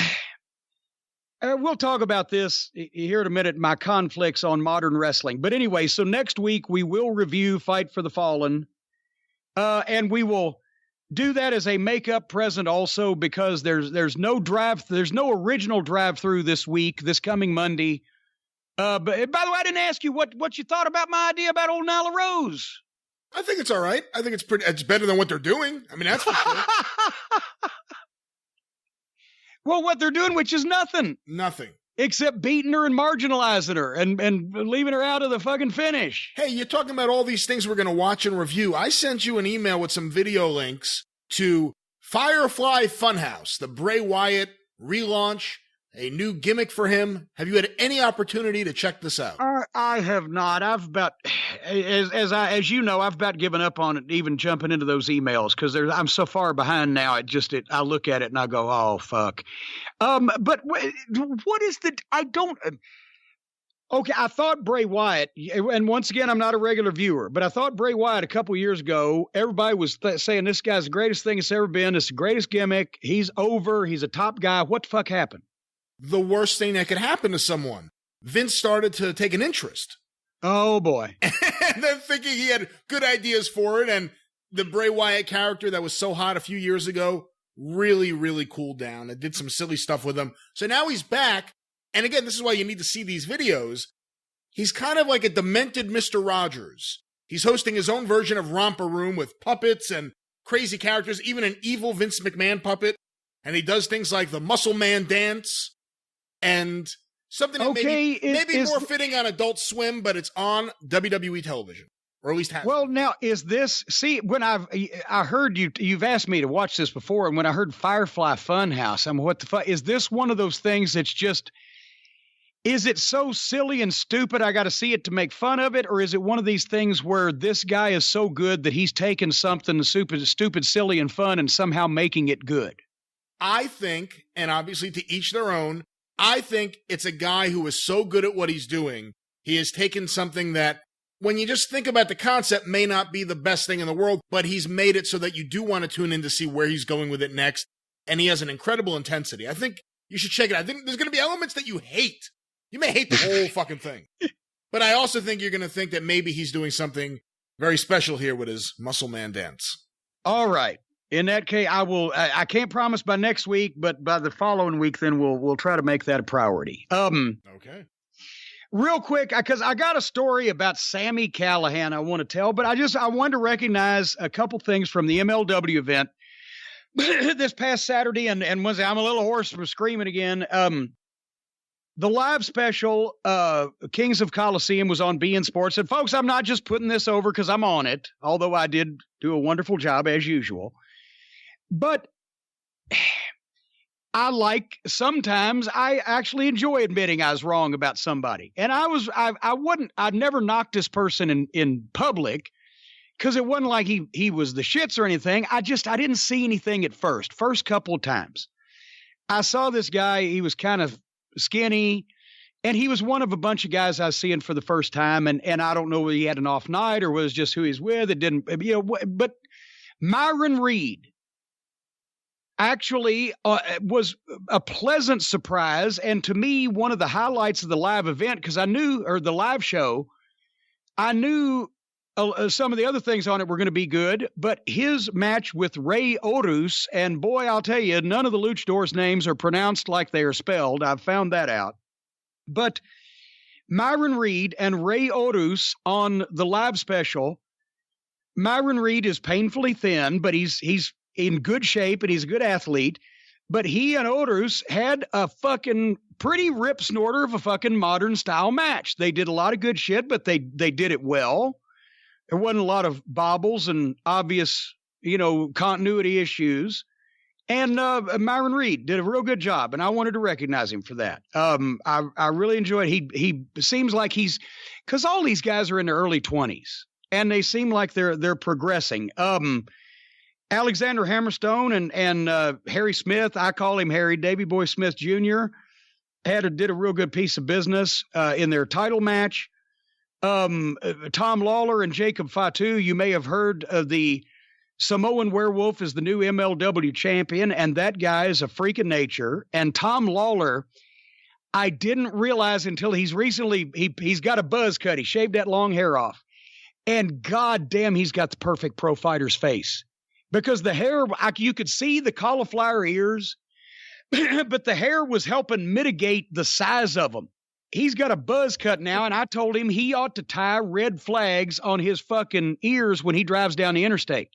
we'll talk about this here in a minute. My conflicts on modern wrestling, but anyway, so next week we will review Fight for the Fallen, and we will do that as a makeup present also because there's no original drive-through this coming Monday. But by the way, I didn't ask you what you thought about my idea about old Nyla Rose. I think it's all right. I think it's better than what they're doing. I mean, that's for sure. Well, what they're doing, which is nothing. Nothing. Except beating her and marginalizing her and leaving her out of the fucking finish. Hey, you're talking about all these things we're going to watch and review. I sent you an email with some video links to Firefly Funhouse, the Bray Wyatt relaunch, a new gimmick for him. Have you had any opportunity to check this out? I have not. I've about, as you know, I've about given up on it, even jumping into those emails because I'm so far behind now. I look at it and I go, oh fuck. But what is okay, I thought Bray Wyatt, and once again, I'm not a regular viewer, but I thought Bray Wyatt a couple years ago, everybody was saying this guy's the greatest thing that's ever been. It's the greatest gimmick. He's over. He's a top guy. What the fuck happened? The worst thing that could happen to someone. Vince started to take an interest. Oh, boy. And then thinking he had good ideas for it, and the Bray Wyatt character that was so hot a few years ago really, really cooled down. It did some silly stuff with him. So now he's back, and again, this is why you need to see these videos. He's kind of like a demented Mr. Rogers. He's hosting his own version of Romper Room with puppets and crazy characters, even an evil Vince McMahon puppet. And he does things like the Muscle Man dance. And something that maybe more fitting on Adult Swim, but it's on WWE television, or at least has. Well, now is this? See, when I heard you've asked me to watch this before, and when I heard Firefly Funhouse, I'm what the fuck is this? One of those things that's just, is it so silly and stupid I got to see it to make fun of it, or is it one of these things where this guy is so good that he's taking something stupid, silly, and fun, and somehow making it good? I think, and obviously to each their own. I think it's a guy who is so good at what he's doing. He has taken something that, when you just think about the concept, may not be the best thing in the world, but he's made it so that you do want to tune in to see where he's going with it next. And he has an incredible intensity. I think you should check it out. I think there's going to be elements that you hate. You may hate the whole fucking thing. But I also think you're going to think that maybe he's doing something very special here with his Muscle Man dance. All right. In that case, I can't promise by next week, but by the following week, then we'll try to make that a priority. Okay. Real quick, because I got a story about Sami Callihan I want to tell, but I wanted to recognize a couple things from the MLW event this past Saturday, and I'm a little hoarse from screaming again. The live special, Kings of Coliseum, was on beIN Sports. And folks, I'm not just putting this over because I'm on it, although I did do a wonderful job as usual. But sometimes I actually enjoy admitting I was wrong about somebody. And I'd never knocked this person in public because it wasn't like he was the shits or anything. I didn't see anything at first couple of times. I saw this guy, he was kind of skinny, and he was one of a bunch of guys I was seeing for the first time. And I don't know whether he had an off night or was just who he's with. It didn't, but Myron Reed actually was a pleasant surprise, and to me, one of the highlights of the live event, because the live show, I knew some of the other things on it were going to be good, but his match with Rey Horus, and boy, I'll tell you, none of the luchadors' names are pronounced like they are spelled. I've found that out. But Myron Reed and Rey Horus on the live special, Myron Reed is painfully thin, but he's in good shape, and he's a good athlete, but he and Horus had a fucking pretty rip snorter of a fucking modern style match. They did a lot of good shit, but they did it well. There wasn't a lot of bobbles and obvious, continuity issues. And Myron Reed did a real good job, and I wanted to recognize him for that. I really enjoyed. He seems like because all these guys are in their early 20s, and they seem like they're progressing. Alexander Hammerstone and Harry Smith, I call him Harry, Davey Boy Smith Jr., did a real good piece of business in their title match. Tom Lawler and Jacob Fatu, you may have heard of the Samoan Werewolf is the new MLW champion, and that guy is a freak of nature. And Tom Lawler, I didn't realize until he's recently, he's got a buzz cut. He shaved that long hair off. And God damn, he's got the perfect pro fighter's face. Because the hair, you could see the cauliflower ears, but the hair was helping mitigate the size of them. He's got a buzz cut now, and I told him he ought to tie red flags on his fucking ears when he drives down the interstate.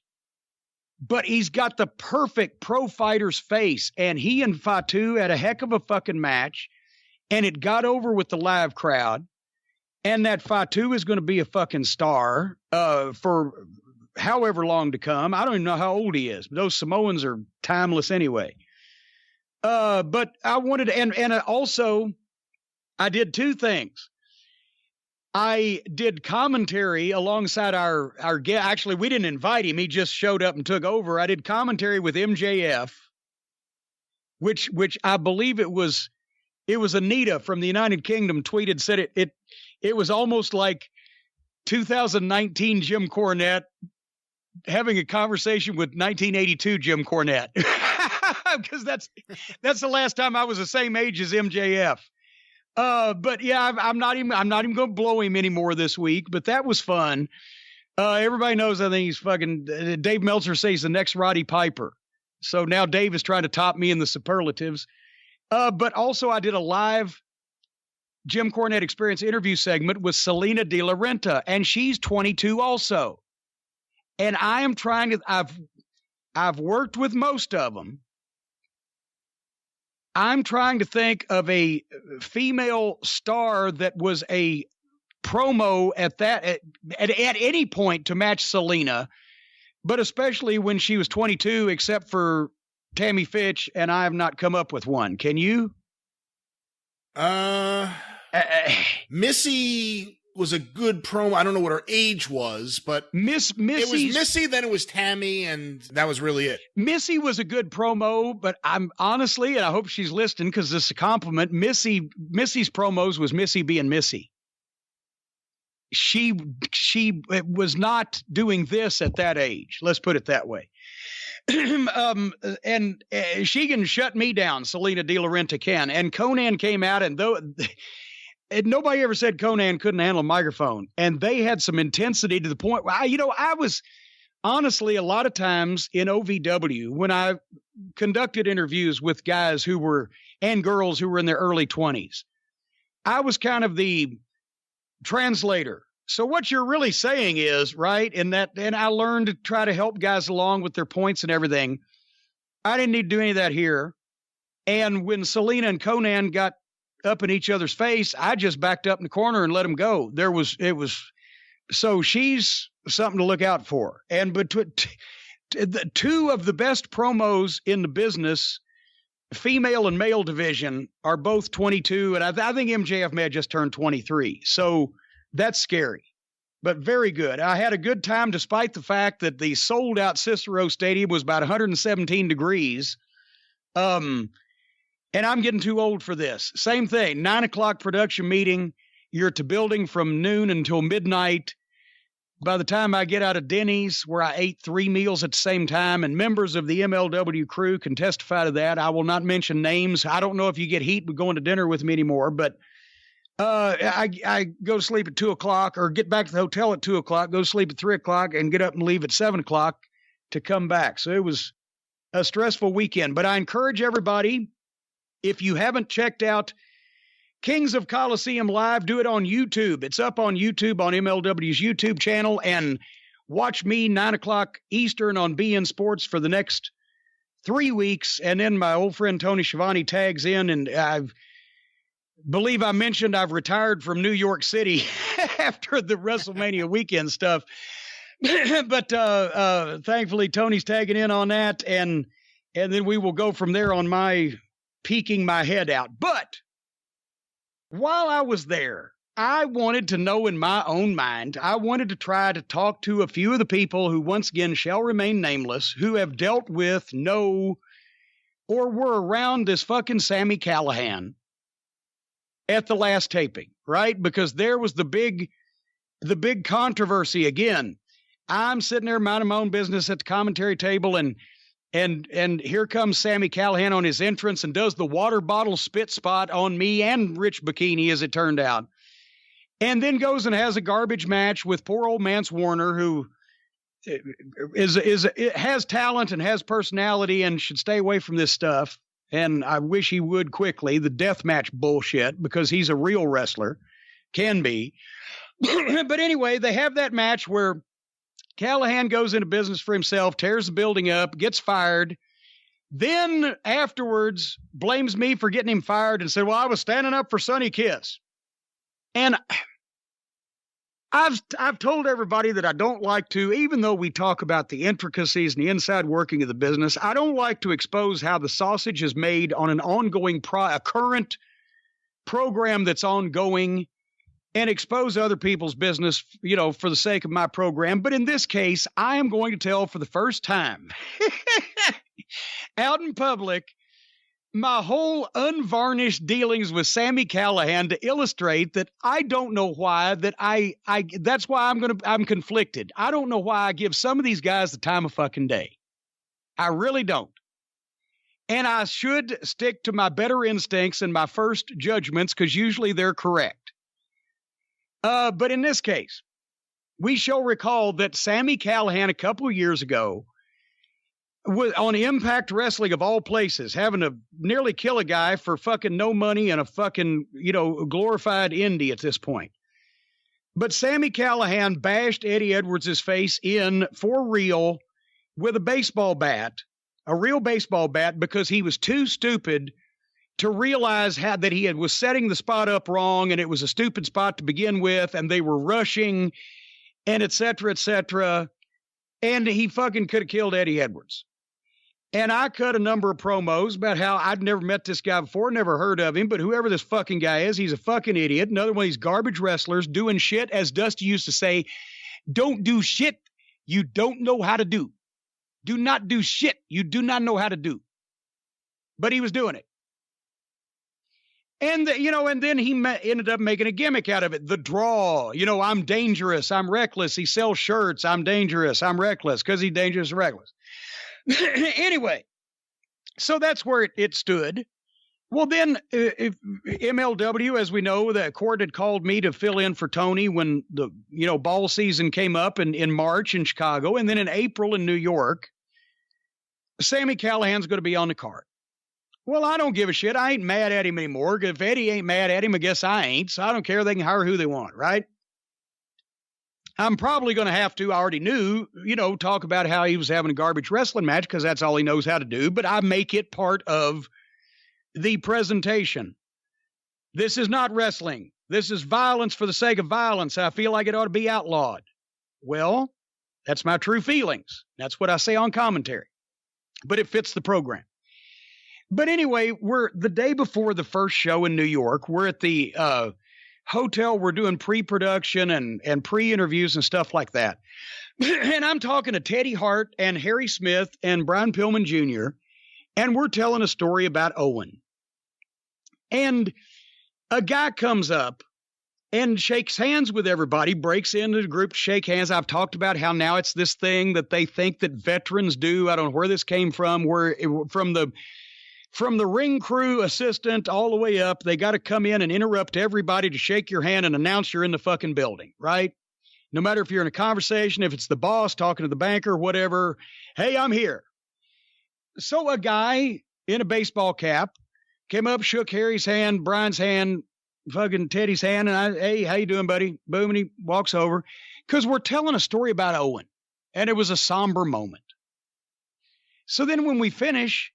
But he's got the perfect pro fighter's face, and he and Fatu had a heck of a fucking match, and it got over with the live crowd, and that Fatu is going to be a fucking star for however long to come. I don't even know how old he is. Those Samoans are timeless anyway. But I wanted to, and also I did two things. I did commentary alongside our guest. Actually, we didn't invite him. He just showed up and took over. I did commentary with MJF, which I believe it was Anita from the United Kingdom tweeted, said it was almost like 2019 Jim Cornette having a conversation with 1982 Jim Cornette. Because that's the last time I was the same age as MJF. But yeah, I'm not even going to blow him anymore this week, but that was fun. Everybody knows I think he's fucking, Dave Meltzer says he's the next Roddy Piper. So now Dave is trying to top me in the superlatives. But also I did a live Jim Cornette Experience interview segment with Selena De La Renta, and she's 22 also. And I am trying to, I've worked with most of them. I'm trying to think of a female star that was a promo at any point to match Selena, but especially when she was 22, except for Tammy Fitch, and I have not come up with one. Can you? Missy was a good promo. I don't know what her age was, but it was Missy, then it was Tammy, and that was really it. Missy was a good promo, but I'm honestly, and I hope she's listening because this is a compliment, Missy's promos was Missy being Missy. She was not doing this at that age. Let's put it that way. And she can shut me down, Selena De La Renta can. And Conan came out, and nobody ever said Conan couldn't handle a microphone. And they had some intensity to the point where, I was honestly a lot of times in OVW when I conducted interviews with guys and girls who were in their early 20s, I was kind of the translator. So what you're really saying is, right, and I learned to try to help guys along with their points and everything. I didn't need to do any of that here. And when Selena and Conan got up in each other's face, I just backed up in the corner and let them go. So she's something to look out for. And the two of the best promos in the business, female and male division, are both 22. And I think MJF may have just turned 23. So that's scary, but very good. I had a good time despite the fact that the sold out Cicero Stadium was about 117 degrees. And I'm getting too old for this. Same thing, 9:00 production meeting. You're at the building from noon until midnight. By the time I get out of Denny's, where I ate 3 meals at the same time, and members of the MLW crew can testify to that. I will not mention names. I don't know if you get heat with going to dinner with me anymore, but I go to sleep at 2:00 or get back to the hotel at 2:00, go to sleep at 3:00 and get up and leave at 7:00 to come back. So it was a stressful weekend, but I encourage everybody, if you haven't checked out Kings of Coliseum Live, do it on YouTube. It's up on YouTube on MLW's YouTube channel, and watch me 9:00 Eastern on BN Sports for the next 3 weeks. And then my old friend Tony Schiavone tags in, and believe I mentioned I've retired from New York City after the WrestleMania weekend stuff. But thankfully Tony's tagging in on that, and And then we will go from there on my peeking my head out. But while I was there, I wanted to know in my own mind, I wanted to try to talk to a few of the people who once again shall remain nameless, who have dealt with, know, or were around this fucking Sami Callihan at the last taping, right? Because there was the big controversy again. I'm sitting there minding my own business at the commentary table, and here comes Sami Callihan on his entrance and does the water bottle spit spot on me and Rich Bikini, as it turned out. And then goes and has a garbage match with poor old Mance Warner, who has talent and has personality and should stay away from this stuff. And I wish he would quickly, the death match bullshit, because he's a real wrestler, can be. But anyway, they have that match where Callihan goes into business for himself, tears the building up, gets fired. Then afterwards blames me for getting him fired and said, well, I was standing up for Sonny Kiss. And I've told everybody that I don't like to, even though we talk about the intricacies and the inside working of the business, I don't like to expose how the sausage is made on an ongoing, a current program that's ongoing, and expose other people's business, you know, for the sake of my program. But in this case, I am going to tell for the first time out in public my whole unvarnished dealings with Sami Callihan to illustrate that I don't know why that that's why I'm conflicted. I don't know why I give some of these guys the time of fucking day. I really don't. And I should stick to my better instincts and my first judgments, because usually they're correct. But in this case, we shall recall that Sami Callihan a couple of years ago was on Impact Wrestling of all places, having to nearly kill a guy for fucking no money and a fucking, you know, glorified indie at this point. But Sami Callihan bashed Eddie Edwards' face in for real with a baseball bat, a real baseball bat, because he was too stupid to realize that he was setting the spot up wrong, and it was a stupid spot to begin with, and they were rushing, and et cetera, and he fucking could have killed Eddie Edwards. And I cut a number of promos about how I'd never met this guy before, never heard of him, but whoever this fucking guy is, he's a fucking idiot. Another one of these garbage wrestlers doing shit, as Dusty used to say, don't do shit you don't know how to do. Do not do shit you do not know how to do. But he was doing it. And, and then he ended up making a gimmick out of it. The draw, I'm dangerous, I'm reckless. He sells shirts, I'm dangerous, I'm reckless, because he's dangerous and reckless. Anyway, so that's where it stood. Well, then MLW, as we know, the court had called me to fill in for Tony when the, ball season came up in March in Chicago. And then in April in New York, Sami Callihan's going to be on the card. Well, I don't give a shit. I ain't mad at him anymore. If Eddie ain't mad at him, I guess I ain't. So I don't care. They can hire who they want, right? I'm probably going to have to, I already knew, talk about how he was having a garbage wrestling match, because that's all he knows how to do. But I make it part of the presentation. This is not wrestling. This is violence for the sake of violence. I feel like it ought to be outlawed. Well, that's my true feelings. That's what I say on commentary. But it fits the program. But anyway, we're the day before the first show in New York. We're at the hotel. We're doing pre-production and pre-interviews and stuff like that. And I'm talking to Teddy Hart and Harry Smith and Brian Pillman Jr., and we're telling a story about Owen. And a guy comes up and shakes hands with everybody, breaks into the group to shake hands. I've talked about how now it's this thing that they think that veterans do. I don't know where this came from, from the ring crew assistant all the way up, they got to come in and interrupt everybody to shake your hand and announce you're in the fucking building, right? No matter if you're in a conversation, if it's the boss talking to the banker, whatever. Hey, I'm here. So a guy in a baseball cap came up, shook Harry's hand, Brian's hand, fucking Teddy's hand, and hey, how you doing, buddy? Boom, and he walks over, because we're telling a story about Owen, and it was a somber moment. So then when we finish,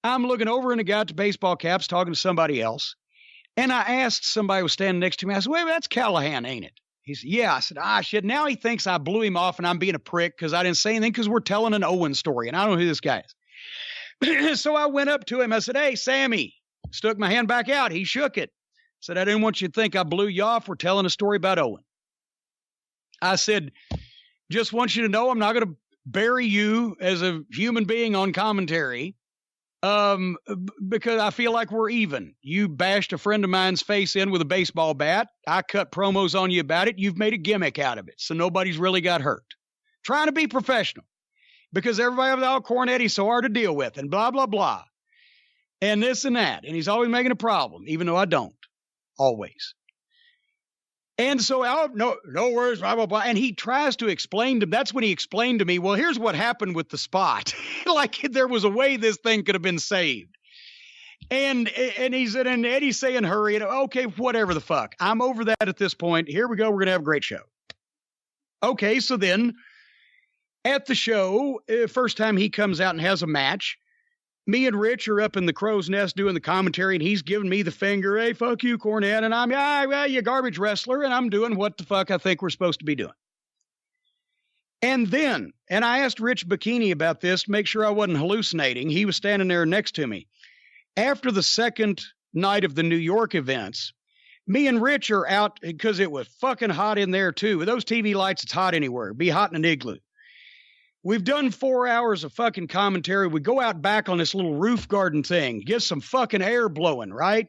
I'm looking over, and a guy at the baseball caps talking to somebody else. And I asked somebody who was standing next to me, I said, wait, that's Callihan, ain't it? He said, yeah. I said, shit. Now he thinks I blew him off and I'm being a prick because I didn't say anything, because we're telling an Owen story and I don't know who this guy is. So I went up to him. I said, hey, Sammy. Stuck my hand back out. He shook it. Said, I didn't want you to think I blew you off. We're telling a story about Owen. I said, just want you to know I'm not going to bury you as a human being on commentary because I feel like we're even. You bashed a friend of mine's face in with a baseball bat. I cut promos on you about it. You've made a gimmick out of it, so nobody's really got hurt. Trying to be professional because everybody was all Cornette. He's so hard to deal with and blah, blah, blah. And this and that. And he's always making a problem, even though I don't. Always. And so, no worries, blah, blah, blah. And he tries to explain to, that's when he explained to me, well, here's what happened with the spot. Like there was a way this thing could have been saved. And he said, and Eddie's saying, hurry. And, okay, whatever the fuck. I'm over that at this point. Here we go. We're going to have a great show. Okay, so then at the show, first time he comes out and has a match, me and Rich are up in the crow's nest doing the commentary, and he's giving me the finger. Hey, fuck you, Cornette. And I'm, well, you garbage wrestler. And I'm doing what the fuck I think we're supposed to be doing. And then, and I asked Rich Bikini about this to make sure I wasn't hallucinating. He was standing there next to me. After the second night of the New York events, me and Rich are out because it was fucking hot in there too. With those TV lights, it's hot anywhere. It'd be hot in an igloo. We've done 4 hours of fucking commentary. We go out back on this little roof garden thing, get some fucking air blowing, right?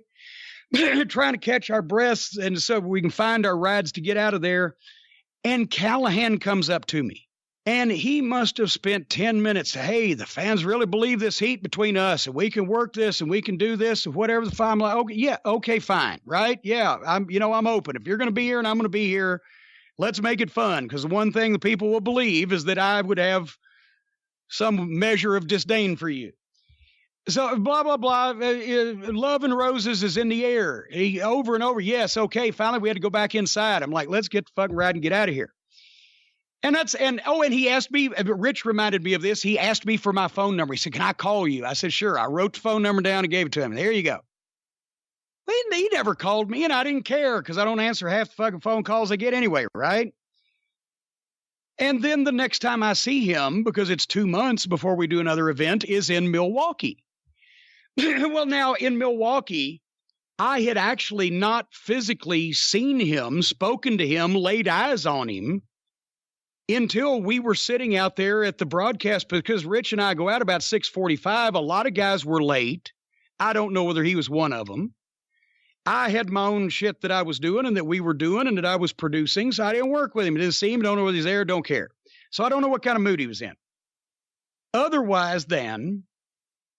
Trying to catch our breaths and so we can find our rides to get out of there. And Callihan comes up to me. And he must have spent 10 minutes. Hey, the fans really believe this heat between us, and we can work this, and we can do this, and whatever the fine. I'm like, okay, yeah, okay, fine, right? Yeah, I'm open. If you're going to be here and I'm going to be here, let's make it fun. Because the one thing the people will believe is that I would have some measure of disdain for you. So blah, blah, blah. Love and Roses is in the air. He over and over. Yes. Okay. Finally, we had to go back inside. I'm like, let's get the fucking ride and get out of here. And he asked me, Rich reminded me of this. He asked me for my phone number. He said, can I call you? I said, sure. I wrote the phone number down and gave it to him. There you go. He never called me, and I didn't care because I don't answer half the fucking phone calls I get anyway, right? And then the next time I see him, because it's 2 months before we do another event, is in Milwaukee. Well, now in Milwaukee, I had actually not physically seen him, spoken to him, laid eyes on him until we were sitting out there at the broadcast, because Rich and I go out about 6:45. A lot of guys were late. I don't know whether he was one of them. I had my own shit that I was doing and that we were doing and that I was producing, so I didn't work with him. I didn't see him, don't know whether he's there, don't care. So I don't know what kind of mood he was in. Otherwise, then,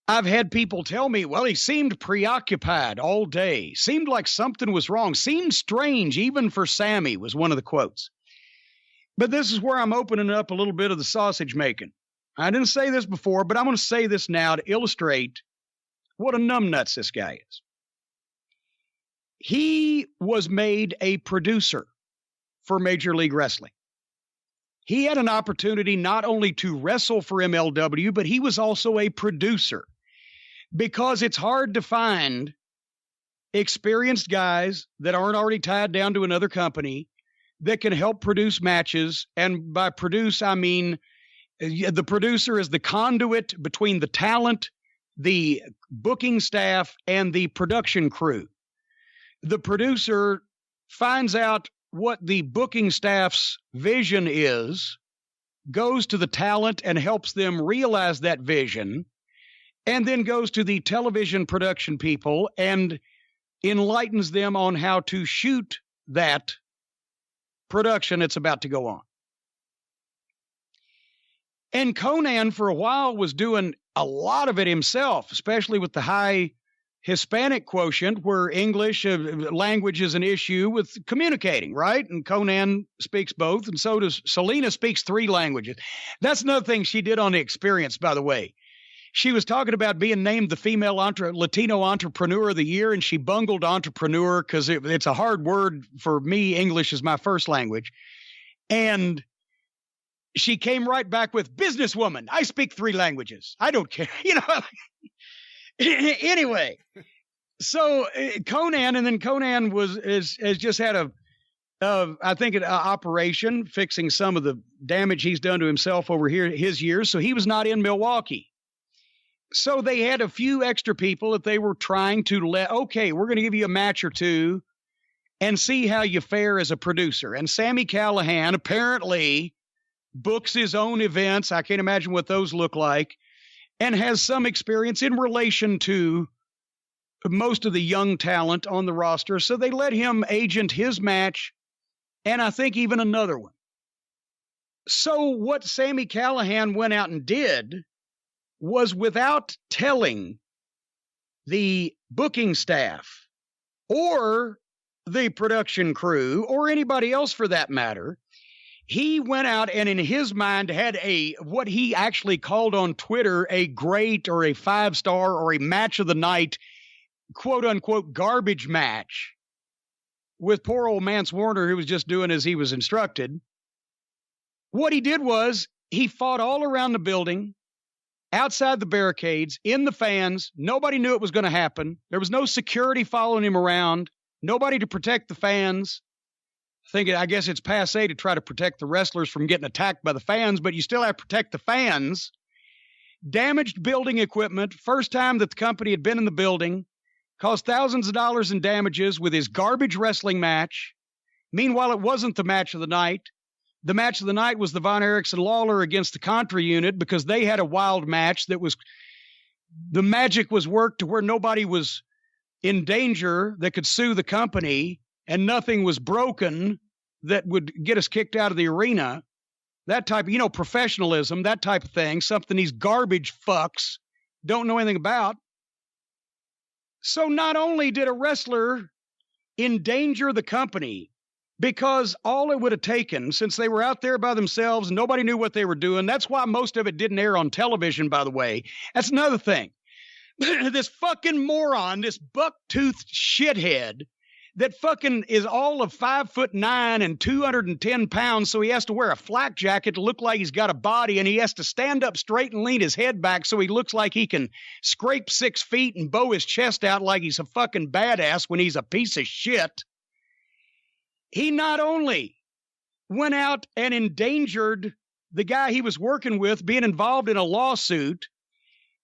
I've had people tell me, well, he seemed preoccupied all day, seemed like something was wrong, seemed strange, even for Sammy, was one of the quotes. But this is where I'm opening up a little bit of the sausage making. I didn't say this before, but I'm going to say this now to illustrate what a numbnuts this guy is. He was made a producer for Major League Wrestling. He had an opportunity not only to wrestle for MLW, but he was also a producer, because it's hard to find experienced guys that aren't already tied down to another company that can help produce matches. And by produce, I mean the producer is the conduit between the talent, the booking staff, and the production crew. The producer finds out what the booking staff's vision is, goes to the talent and helps them realize that vision, and then goes to the television production people and enlightens them on how to shoot that production that's about to go on. And Conan, for a while, was doing a lot of it himself, especially with the high Hispanic quotient, where English language is an issue with communicating, right? And Conan speaks both, and so does Selena. Speaks 3 languages. That's another thing she did on The Experience, by the way. She was talking about being named the female Latino entrepreneur of the year, and she bungled entrepreneur because it's a hard word for me. English is my first language. And she came right back with businesswoman. I speak 3 languages. I don't care. Anyway, so Conan, and then Conan has just had I think an operation fixing some of the damage he's done to himself over here his years. So he was not in Milwaukee. So they had a few extra people that they were trying to okay, we're going to give you a match or two and see how you fare as a producer. And Sami Callihan apparently books his own events. I can't imagine what those look like, and has some experience in relation to most of the young talent on the roster. So they let him agent his match, and I think even another one. So what Sami Callihan went out and did was, without telling the booking staff or the production crew or anybody else for that matter, he went out and in his mind had what he actually called on Twitter a great or a 5-star or a match of the night, quote unquote, garbage match with poor old Mance Warner, who was just doing as he was instructed. What he did was he fought all around the building, outside the barricades, in the fans. Nobody knew it was going to happen. There was no security following him around. Nobody to protect the fans. I guess it's passé to try to protect the wrestlers from getting attacked by the fans, but you still have to protect the fans. Damaged building equipment. First time that the company had been in the building. Caused thousands of dollars in damages with his garbage wrestling match. Meanwhile, it wasn't the match of the night. The match of the night was the Von Erichsen Lawler against the Contra unit, because they had a wild match that was, the magic was worked to where nobody was in danger that could sue the company, and nothing was broken that would get us kicked out of the arena. That type of, professionalism, that type of thing, something these garbage fucks don't know anything about. So not only did a wrestler endanger the company, because all it would have taken, since they were out there by themselves, nobody knew what they were doing. That's why most of it didn't air on television, by the way. That's another thing. This fucking moron, this buck-toothed shithead that fucking is all of 5'9" and 210 pounds, so he has to wear a flak jacket to look like he's got a body, and he has to stand up straight and lean his head back so he looks like he can scrape 6 feet and bow his chest out like he's a fucking badass when he's a piece of shit. He not only went out and endangered the guy he was working with being involved in a lawsuit,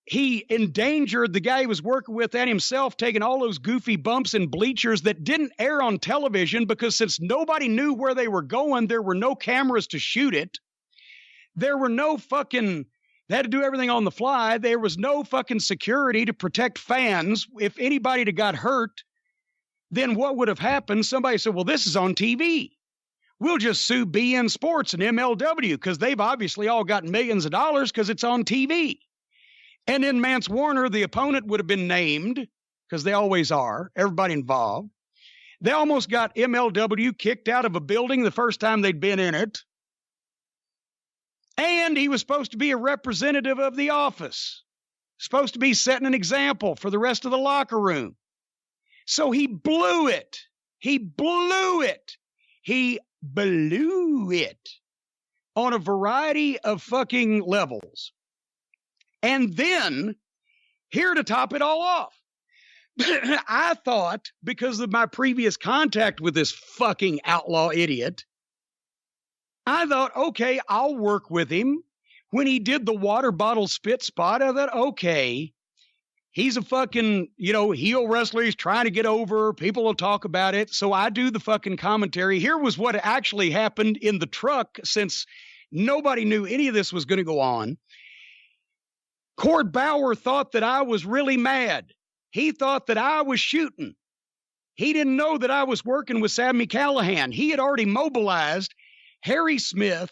he endangered the guy he was working with and himself taking all those goofy bumps and bleachers that didn't air on television, because since nobody knew where they were going, there were no cameras to shoot it. There were no fucking, they had to do everything on the fly. There was no fucking security to protect fans. If anybody had got hurt, then what would have happened? Somebody said, well, this is on TV. We'll just sue BN Sports and MLW because they've obviously all gotten millions of dollars because it's on TV. And then Mance Warner, the opponent, would have been named, because they always are, everybody involved. They almost got MLW kicked out of a building the first time they'd been in it. And he was supposed to be a representative of the office, supposed to be setting an example for the rest of the locker room. So he blew it. He blew it. He blew it on a variety of fucking levels. And then, here to top it all off, I thought, because of my previous contact with this fucking outlaw idiot, I thought, okay, I'll work with him. When he did the water bottle spit spot, I thought, okay, he's a fucking, heel wrestler. He's trying to get over. People will talk about it. So I do the fucking commentary. Here was what actually happened in the truck, since nobody knew any of this was going to go on. Cord Bauer thought that I was really mad. He thought that I was shooting. He didn't know that I was working with Sami Callihan. He had already mobilized Harry Smith,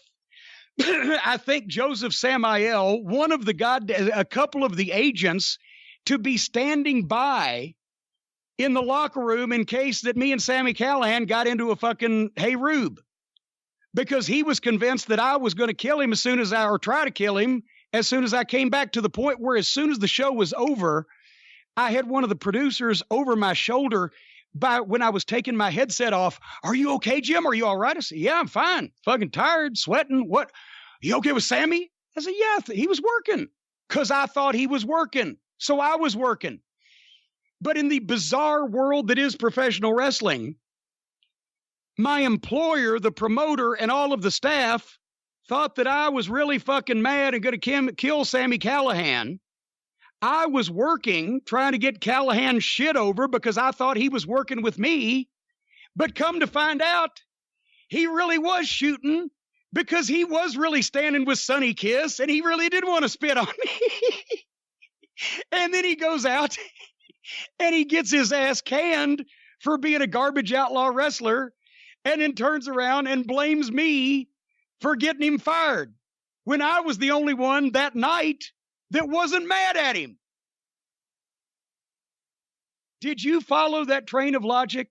I think Joseph Samael, a couple of the agents, to be standing by in the locker room in case that me and Sami Callihan got into a fucking hey rube. Because he was convinced that I was going to kill him or try to kill him as soon as I came back, to the point where as soon as the show was over, I had one of the producers over my shoulder when I was taking my headset off. Are you okay, Jim? Are you all right? I said, yeah, I'm fine. Fucking tired, sweating. What? You okay with Sammy? I said, yeah, he was working, because I thought he was working. So I was working. But in the bizarre world that is professional wrestling, my employer, the promoter, and all of the staff thought that I was really fucking mad and going to kill Sami Callihan. I was working, trying to get Callihan's shit over because I thought he was working with me. But come to find out, he really was shooting because he was really standing with Sonny Kiss and he really did want to spit on me. And then he goes out and he gets his ass canned for being a garbage outlaw wrestler and then turns around and blames me for getting him fired when I was the only one that night that wasn't mad at him. Did you follow that train of logic,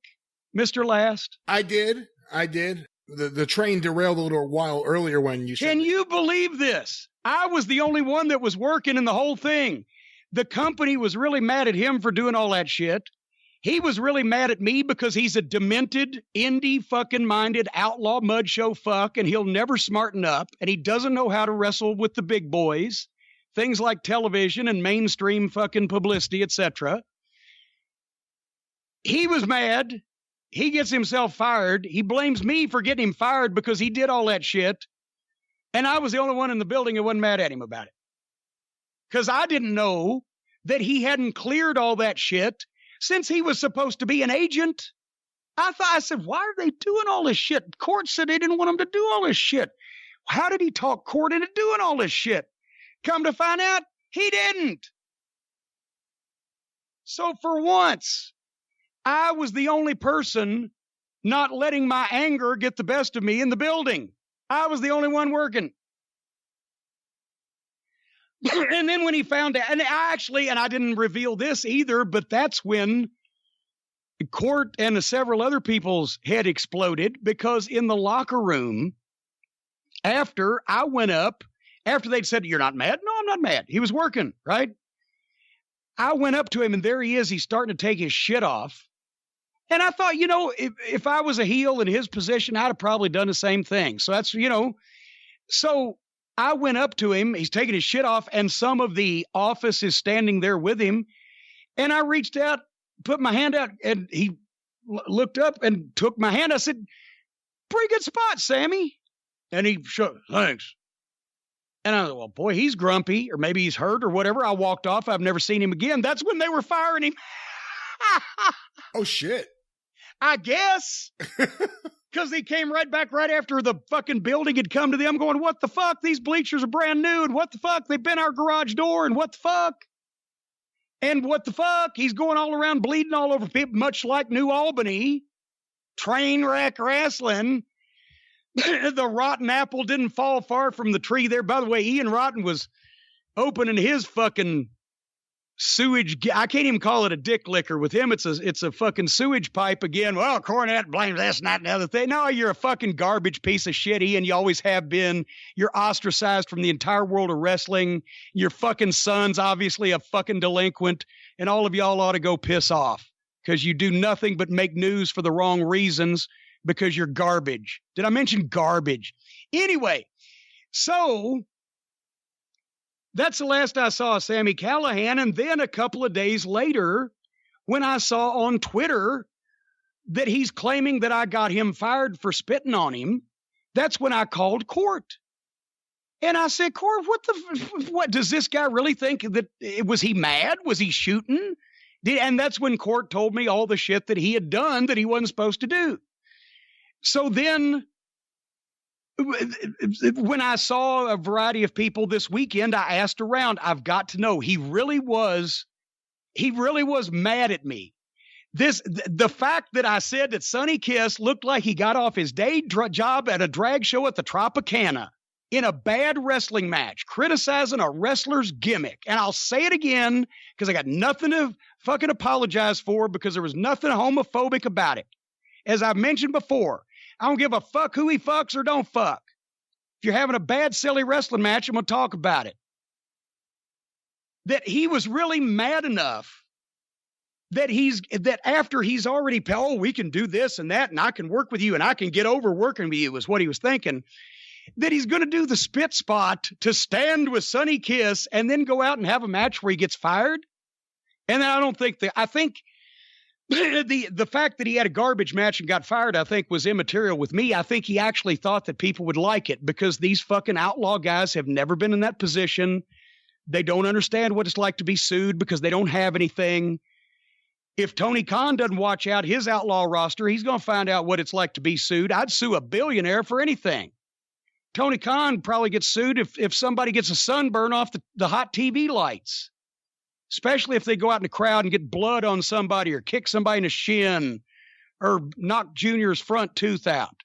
Mr. Last? I did. The train derailed a little while earlier when you said... Can you believe this? I was the only one that was working in the whole thing. The company was really mad at him for doing all that shit. He was really mad at me because he's a demented, indie fucking minded outlaw mud show fuck, and he'll never smarten up, and he doesn't know how to wrestle with the big boys, things like television and mainstream fucking publicity, etc. He was mad. He gets himself fired. He blames me for getting him fired because he did all that shit, and I was the only one in the building who wasn't mad at him about it. Because I didn't know that he hadn't cleared all that shit since he was supposed to be an agent. I said, why are they doing all this shit? Court said they didn't want him to do all this shit. How did he talk Court into doing all this shit? Come to find out, he didn't. So for once, I was the only person not letting my anger get the best of me in the building. I was the only one working. And then when he found out, and I didn't reveal this either, but that's when Court and several other people's head exploded, because in the locker room, after I went up, after they'd said, "You're not mad?" No, I'm not mad. He was working, right? I went up to him and there he is. He's starting to take his shit off. And I thought, if I was a heel in his position, I'd have probably done the same thing. So that's, so I went up to him, he's taking his shit off, and some of the office is standing there with him. And I reached out, put my hand out, and he looked up and took my hand. I said, "Pretty good spot, Sammy." And he shook, "Thanks." And I thought, well, boy, he's grumpy, or maybe he's hurt or whatever. I walked off. I've never seen him again. That's when they were firing him. Oh, shit. I guess. Because he came right back right after the fucking building had come to them going, "What the fuck? These bleachers are brand new. And what the fuck? They've been our garage door. And what the fuck? And what the fuck?" He's going all around bleeding all over people, much like New Albany. Train wreck wrestling. The rotten apple didn't fall far from the tree there. By the way, Ian Rotten was opening his fucking sewage. I can't even call it a dick licker. With him, it's a fucking sewage pipe again. Well, Cornette blames this and that and the other thing. No, you're a fucking garbage piece of shit, Ian. You always have been. You're ostracized from the entire world of wrestling. Your fucking son's obviously a fucking delinquent, and all of y'all ought to go piss off because you do nothing but make news for the wrong reasons because you're garbage. Did I mention garbage? Anyway, so that's the last I saw of Sami Callihan. And then a couple of days later, when I saw on Twitter that he's claiming that I got him fired for spitting on him, that's when I called Court. And I said, "Court, what does this guy really think? That was he mad? Was he shooting?" And that's when Court told me all the shit that he had done that he wasn't supposed to do. So then when I saw a variety of people this weekend, I asked around. I've got to know, he really was mad at me. The fact that I said that Sonny Kiss looked like he got off his day job at a drag show at the Tropicana in a bad wrestling match, criticizing a wrestler's gimmick. And I'll say it again because I got nothing to fucking apologize for, because there was nothing homophobic about it. As I've mentioned before, I don't give a fuck who he fucks or don't fuck. If you're having a bad, silly wrestling match, I'm going to talk about it. That he was really mad enough that after he's already, "Oh, we can do this and that, and I can work with you, and I can get over working with you," is what he was thinking, that he's going to do the spit spot to stand with Sonny Kiss and then go out and have a match where he gets fired. And then I think the fact that he had a garbage match and got fired, I think, was immaterial with me. I think he actually thought that people would like it, because these fucking outlaw guys have never been in that position. They don't understand what it's like to be sued because they don't have anything. If Tony Khan doesn't watch out his outlaw roster, he's going to find out what it's like to be sued. I'd sue a billionaire for anything. Tony Khan probably gets sued if somebody gets a sunburn off the hot TV lights, especially if they go out in the crowd and get blood on somebody or kick somebody in the shin or knock Junior's front tooth out.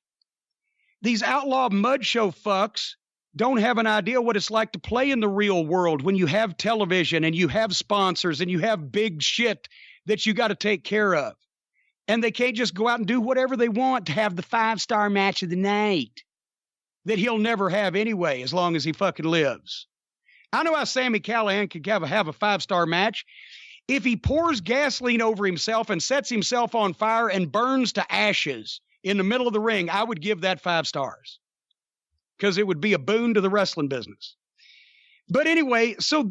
These outlaw mud show fucks don't have an idea what it's like to play in the real world when you have television and you have sponsors and you have big shit that you got to take care of. And they can't just go out and do whatever they want to have the 5-star match of the night that he'll never have anyway, as long as he fucking lives. I know how Sami Callihan could have a 5-star match. If he pours gasoline over himself and sets himself on fire and burns to ashes in the middle of the ring, I would give that 5 stars because it would be a boon to the wrestling business. But anyway, so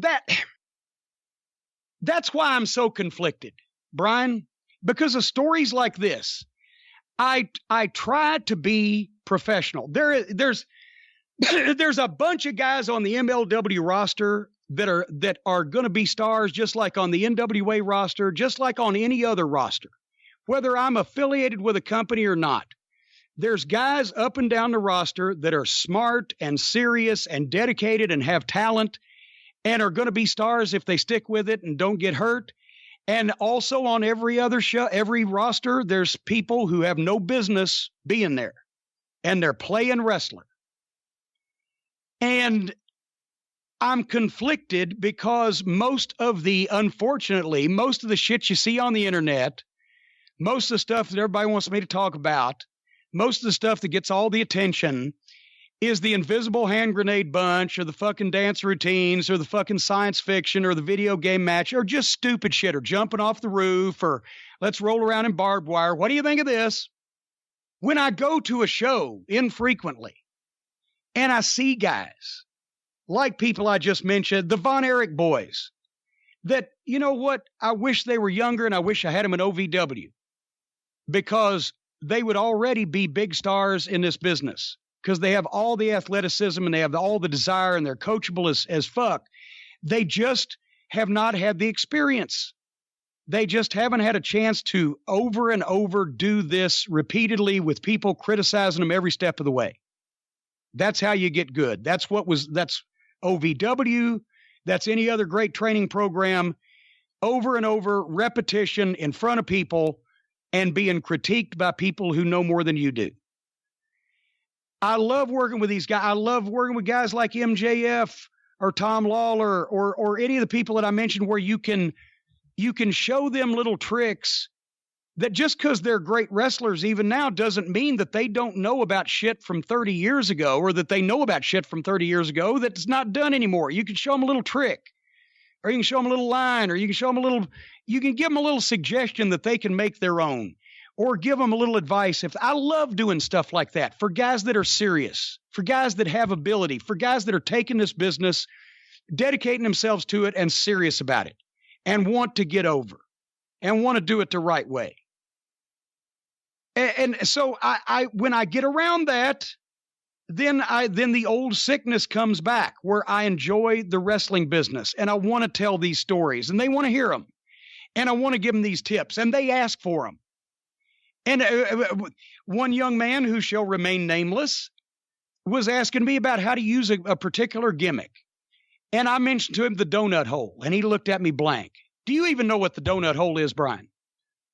that's why I'm so conflicted, Brian, because of stories like this. I try to be professional. There's a bunch of guys on the MLW roster that are going to be stars, just like on the NWA roster, just like on any other roster, whether I'm affiliated with a company or not. There's guys up and down the roster that are smart and serious and dedicated and have talent and are going to be stars if they stick with it and don't get hurt. And also on every other show, every roster, there's people who have no business being there and they're playing wrestler. And I'm conflicted because unfortunately, most of the shit you see on the internet, most of the stuff that everybody wants me to talk about, most of the stuff that gets all the attention is the invisible hand grenade bunch or the fucking dance routines or the fucking science fiction or the video game match or just stupid shit or jumping off the roof or let's roll around in barbed wire. What do you think of this? When I go to a show infrequently and I see guys like people I just mentioned, the Von Erich boys, that, you know what? I wish they were younger and I wish I had them in OVW because they would already be big stars in this business. Because they have all the athleticism and they have all the desire and they're coachable as fuck. They just have not had the experience. They just haven't had a chance to over and over do this repeatedly with people criticizing them every step of the way. That's how you get good. That's OVW. That's any other great training program. Over and over, repetition in front of people and being critiqued by people who know more than you do. I love working with these guys. I love working with guys like MJF or Tom Lawler or any of the people that I mentioned where you can show them little tricks that just because they're great wrestlers even now doesn't mean that they don't know about shit from 30 years ago or that they know about shit from 30 years ago that's not done anymore. You can show them a little trick or you can show them a little line or you can give them a little suggestion that they can make their own. Or give them a little advice. I love doing stuff like that for guys that are serious, for guys that have ability, for guys that are taking this business, dedicating themselves to it and serious about it and want to get over and want to do it the right way. And so I when I get around that, then the old sickness comes back where I enjoy the wrestling business and I want to tell these stories and they want to hear them and I want to give them these tips and they ask for them. And one young man who shall remain nameless was asking me about how to use a particular gimmick. And I mentioned to him the donut hole, and he looked at me blank. Do you even know what the donut hole is, Brian?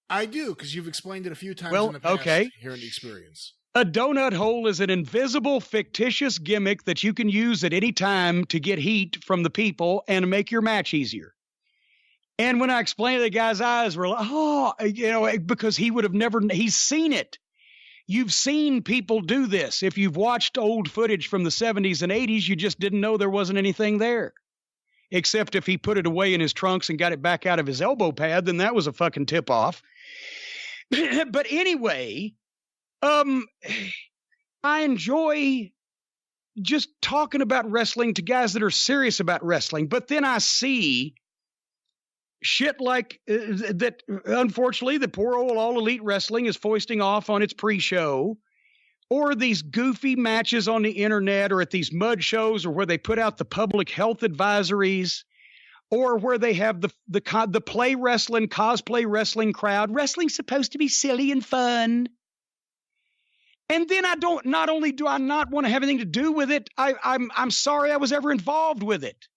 I do, because you've explained it a few times in the past here in the experience. A donut hole is an invisible, fictitious gimmick that you can use at any time to get heat from the people and make your match easier. And when I explained it, the guy's eyes were like, because he would have he's seen it. You've seen people do this. If you've watched old footage from the 70s and 80s, you just didn't know there wasn't anything there. Except if he put it away in his trunks and got it back out of his elbow pad, then that was a fucking tip off. But anyway, I enjoy just talking about wrestling to guys that are serious about wrestling. But then I see shit like that, unfortunately, the poor old All Elite Wrestling is foisting off on its pre-show, or these goofy matches on the internet or at these mud shows or where they put out the public health advisories or where they have the play wrestling, cosplay wrestling crowd. Wrestling's supposed to be silly and fun. And then not only do I not want to have anything to do with it, I'm sorry I was ever involved with it.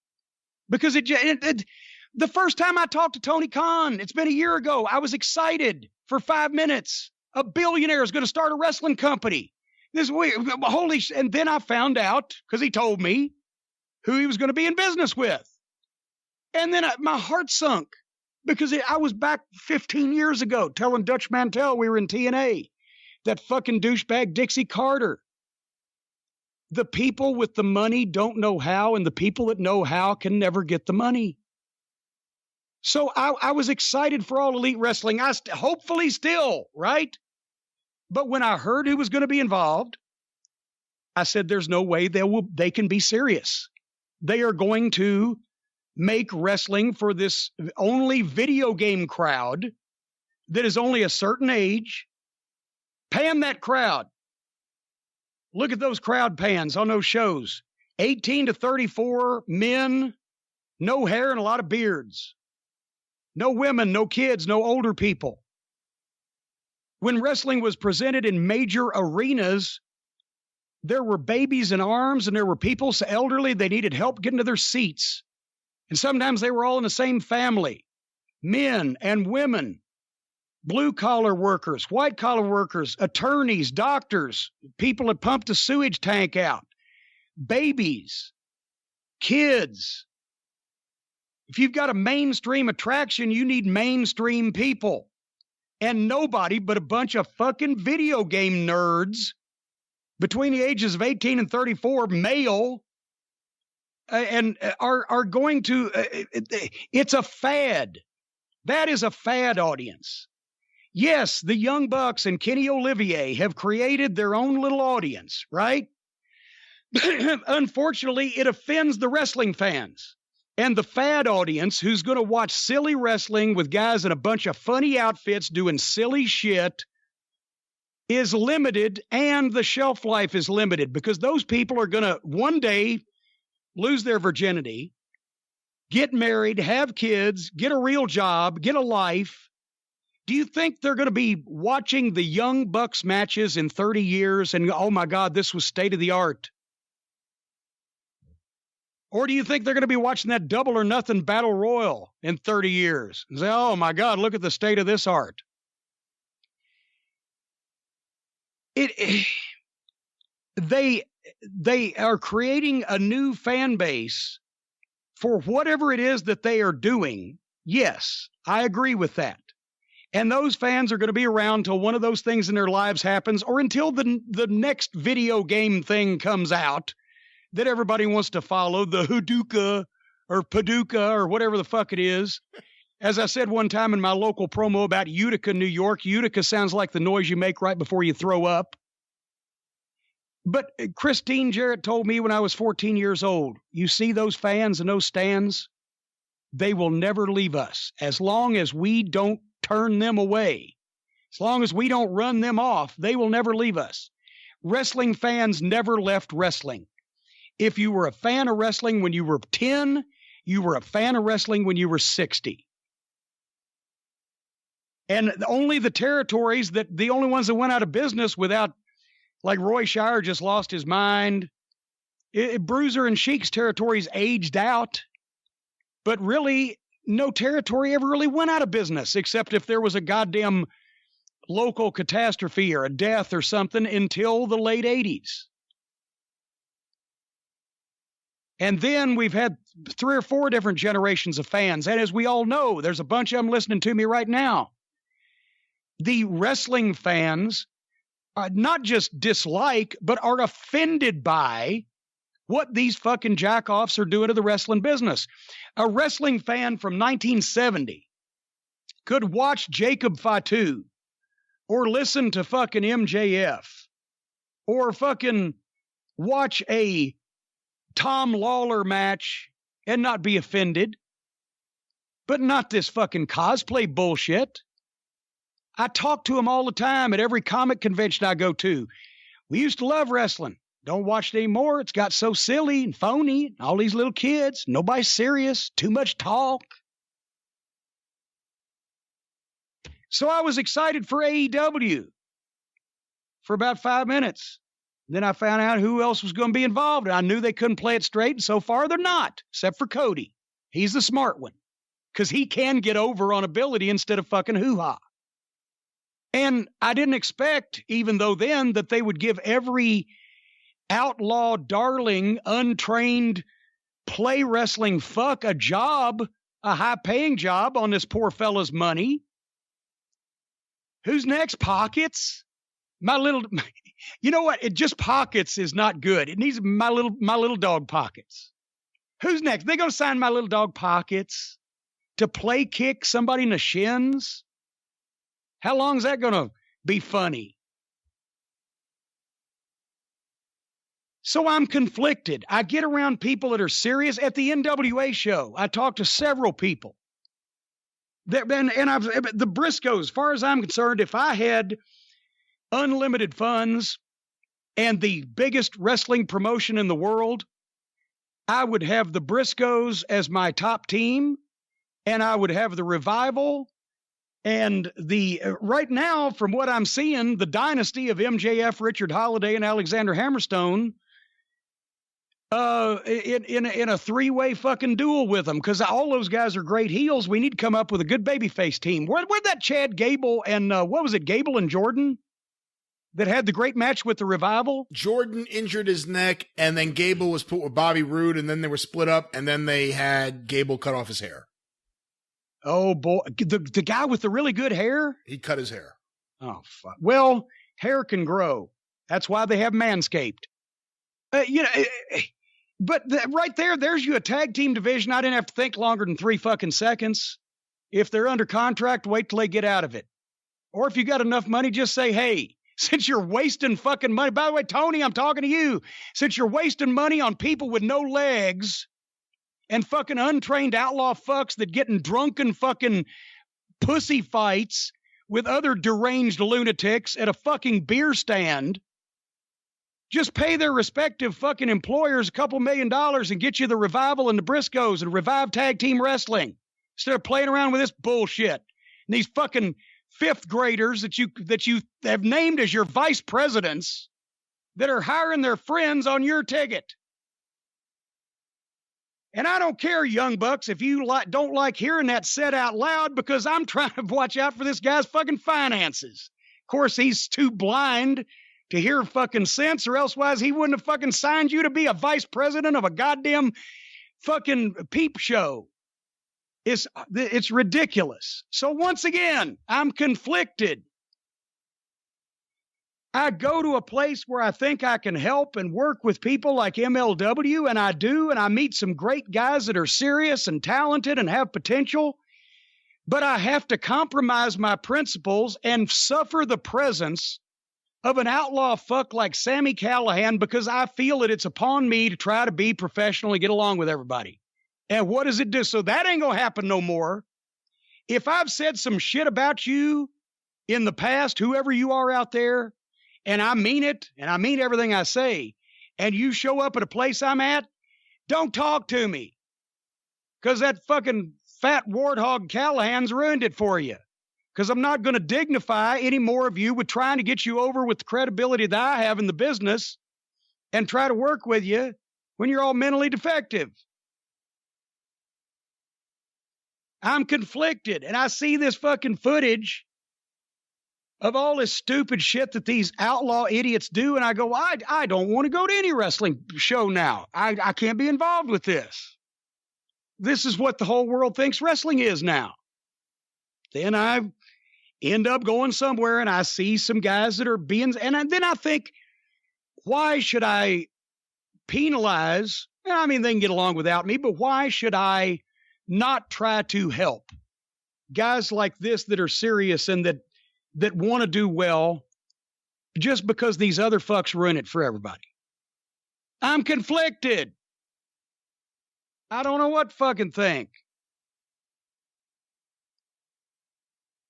Because the first time I talked to Tony Khan, it's been a year ago, I was excited for 5 minutes. A billionaire is going to start a wrestling company. And then I found out, because he told me, who he was going to be in business with. And then my heart sunk, because I was back 15 years ago telling Dutch Mantel we were in TNA. That fucking douchebag Dixie Carter. The people with the money don't know how, and the people that know how can never get the money. So I was excited for All Elite Wrestling. Hopefully still, right? But when I heard who was going to be involved, I said, there's no way they can be serious. They are going to make wrestling for this only video game crowd that is only a certain age. Pan that crowd. Look at those crowd pans on those shows. 18 to 34 men, no hair and a lot of beards. No women, no kids, no older people. When wrestling was presented in major arenas, there were babies in arms and there were people so elderly they needed help getting to their seats. And sometimes they were all in the same family. Men and women, blue-collar workers, white-collar workers, attorneys, doctors, people that pumped the sewage tank out, babies, kids. If you've got a mainstream attraction, you need mainstream people. And nobody but a bunch of fucking video game nerds between the ages of 18 and 34, male, and are going to, it's a fad. That is a fad audience. Yes, the Young Bucks and Kenny Olivier have created their own little audience, right? Unfortunately, it offends the wrestling fans. And the fad audience who's going to watch silly wrestling with guys in a bunch of funny outfits doing silly shit is limited, and the shelf life is limited because those people are going to one day lose their virginity, get married, have kids, get a real job, get a life. Do you think they're going to be watching the Young Bucks matches in 30 years and, oh my God, this was state of the art? Or do you think they're going to be watching that Double or Nothing Battle Royal in 30 years and say, oh my God, look at the state of this art? They are creating a new fan base for whatever it is that they are doing. Yes, I agree with that. And those fans are going to be around until one of those things in their lives happens, or until the next video game thing comes out that everybody wants to follow, the Hadoukah or Paducah or whatever the fuck it is. As I said one time in my local promo about Utica, New York, Utica sounds like the noise you make right before you throw up. But Christine Jarrett told me when I was 14 years old, you see those fans and those stands, they will never leave us as long as we don't turn them away. As long as we don't run them off, they will never leave us. Wrestling fans never left wrestling. If you were a fan of wrestling when you were 10, you were a fan of wrestling when you were 60. And only the territories the only ones that went out of business without, like Roy Shire just lost his mind. Bruiser and Sheik's territories aged out. But really, no territory ever really went out of business, except if there was a goddamn local catastrophe or a death or something until the late 80s. And then we've had 3 or 4 different generations of fans. And as we all know, there's a bunch of them listening to me right now. The wrestling fans not just dislike, but are offended by what these fucking jackoffs are doing to the wrestling business. A wrestling fan from 1970 could watch Jacob Fatu or listen to fucking MJF or fucking watch a Tom Lawler match and not be offended, but not this fucking cosplay bullshit. I talk to them all the time at every comic convention I go to. We used to love wrestling. Don't watch it anymore. It's got so silly and phony. All these little kids. Nobody's serious. Too much talk. So I was excited for AEW for about 5 minutes. Then I found out who else was going to be involved. And I knew they couldn't play it straight. And so far, they're not, except for Cody. He's the smart one because he can get over on ability instead of fucking hoo-ha. And I didn't expect, even though then, that they would give every outlaw, darling, untrained play wrestling fuck a job, a high-paying job on this poor fella's money. Who's next? Pockets? My little... You know what? It just Pockets is not good. It needs my little dog Pockets. Who's next? They going to sign my little dog Pockets to play kick somebody in the shins? How long is that going to be funny? So I'm conflicted. I get around people that are serious. At the NWA show, I talked to several people. The Briscoes, as far as I'm concerned, if I had unlimited funds and the biggest wrestling promotion in the world, I would have the Briscoes as my top team, and I would have the Revival, and the right now, from what I'm seeing, the dynasty of MJF, Richard Holiday, and Alexander Hammerstone in a three-way fucking duel with them, because all those guys are great heels. We need to come up with a good babyface team. Where'd that Chad Gable and what was it, Gable and Jordan, that had the great match with the Revival? Jordan injured his neck, and then Gable was put with Bobby Roode, and then they were split up, and then they had Gable cut off his hair. Oh, boy. The guy with the really good hair? He cut his hair. Oh, fuck. Well, hair can grow. That's why they have Manscaped. But right there's you a tag team division. I didn't have to think longer than 3 fucking seconds. If they're under contract, wait till they get out of it. Or if you got enough money, just say, hey, since you're wasting fucking money. By the way, Tony, I'm talking to you. Since you're wasting money on people with no legs and fucking untrained outlaw fucks that get in drunken fucking pussy fights with other deranged lunatics at a fucking beer stand, just pay their respective fucking employers $2 million and get you the Revival and the Briscoes and Revive Tag Team Wrestling instead of playing around with this bullshit. And these fucking fifth graders that you have named as your vice presidents that are hiring their friends on your ticket. And I don't care, Young Bucks, if you don't like hearing that said out loud, because I'm trying to watch out for this guy's fucking finances. Of course, he's too blind to hear fucking sense, or elsewise he wouldn't have fucking signed you to be a vice president of a goddamn fucking peep show. It's ridiculous. So once again, I'm conflicted. I go to a place where I think I can help and work with people like MLW, and I do, and I meet some great guys that are serious and talented and have potential, but I have to compromise my principles and suffer the presence of an outlaw fuck like Sami Callihan because I feel that it's upon me to try to be professional and get along with everybody. And what does it do? So that ain't gonna happen no more. If I've said some shit about you in the past, whoever you are out there, and I mean it, and I mean everything I say, and you show up at a place I'm at, don't talk to me. Because that fucking fat warthog Callahan's ruined it for you. Because I'm not going to dignify any more of you with trying to get you over with the credibility that I have in the business and try to work with you when you're all mentally defective. I'm conflicted, and I see this fucking footage of all this stupid shit that these outlaw idiots do, and I go, I don't want to go to any wrestling show now. I can't be involved with this. This is what the whole world thinks wrestling is now. Then I end up going somewhere, and I see some guys that are being, and then I think, why should I penalize? I mean, they can get along without me, but why should I not try to help guys like this that are serious and that want to do well just because these other fucks ruin it for everybody? I'm conflicted. I don't know what to fucking think.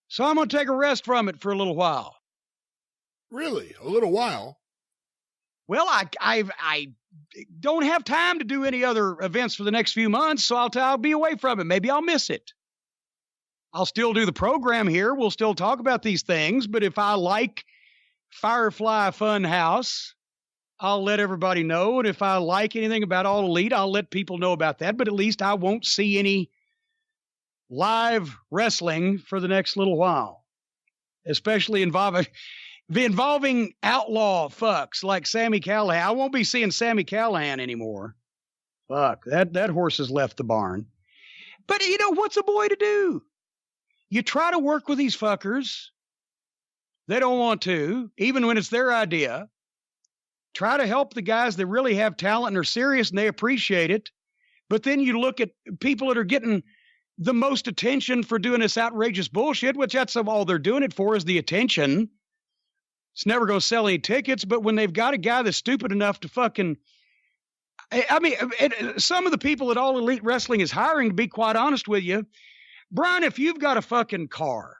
So I'm going to take a rest from it for a little while. Really? A little while? Well, I don't have time to do any other events for the next few months, so I'll be away from it. Maybe I'll miss it. I'll still do the program here. We'll still talk about these things, but if I like Firefly Funhouse, I'll let everybody know. And if I like anything about All Elite, I'll let people know about that. But at least I won't see any live wrestling for the next little while, especially involving outlaw fucks like Sami Callihan. I won't be seeing Sami Callihan anymore. Fuck, that horse has left the barn. But you know, what's a boy to do? You try to work with these fuckers. They don't want to, even when it's their idea. Try to help the guys that really have talent and are serious and they appreciate it. But then you look at people that are getting the most attention for doing this outrageous bullshit, which that's all they're doing it for, is the attention. It's never going to sell any tickets, but when they've got a guy that's stupid enough to fucking... I mean, some of the people that All Elite Wrestling is hiring, to be quite honest with you, Brian, if you've got a fucking car,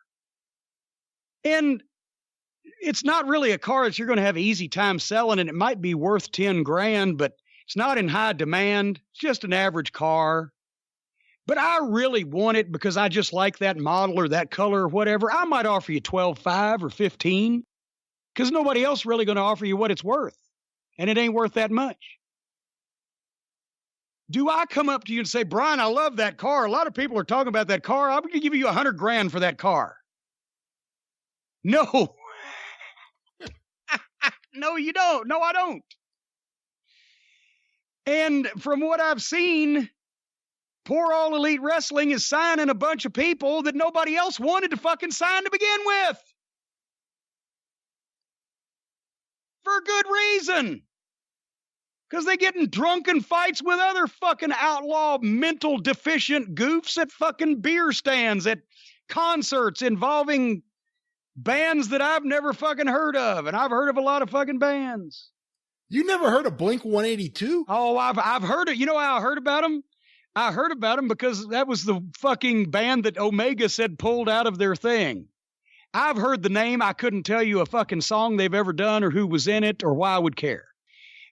and it's not really a car that you're going to have an easy time selling, and it might be worth 10 grand, but it's not in high demand. It's just an average car. But I really want it because I just like that model or that color or whatever. I might offer you $12,500 or $15,000 because nobody else really going to offer you what it's worth. And it ain't worth that much. Do I come up to you and say, Brian, I love that car. A lot of people are talking about that car. I'm going to give you $100 grand for that car. No. No, you don't. No, I don't. And from what I've seen, poor All Elite Wrestling is signing a bunch of people that nobody else wanted to fucking sign to begin with. For good reason. Because they get in drunken fights with other fucking outlaw mental deficient goofs at fucking beer stands, at concerts involving bands that I've never fucking heard of, and I've heard of a lot of fucking bands. You never heard of Blink 182? Oh, I've heard it. You know how I heard about them? I heard about them because that was the fucking band that Omega said pulled out of their thing. I've heard the name. I couldn't tell you a fucking song they've ever done or who was in it or why I would care.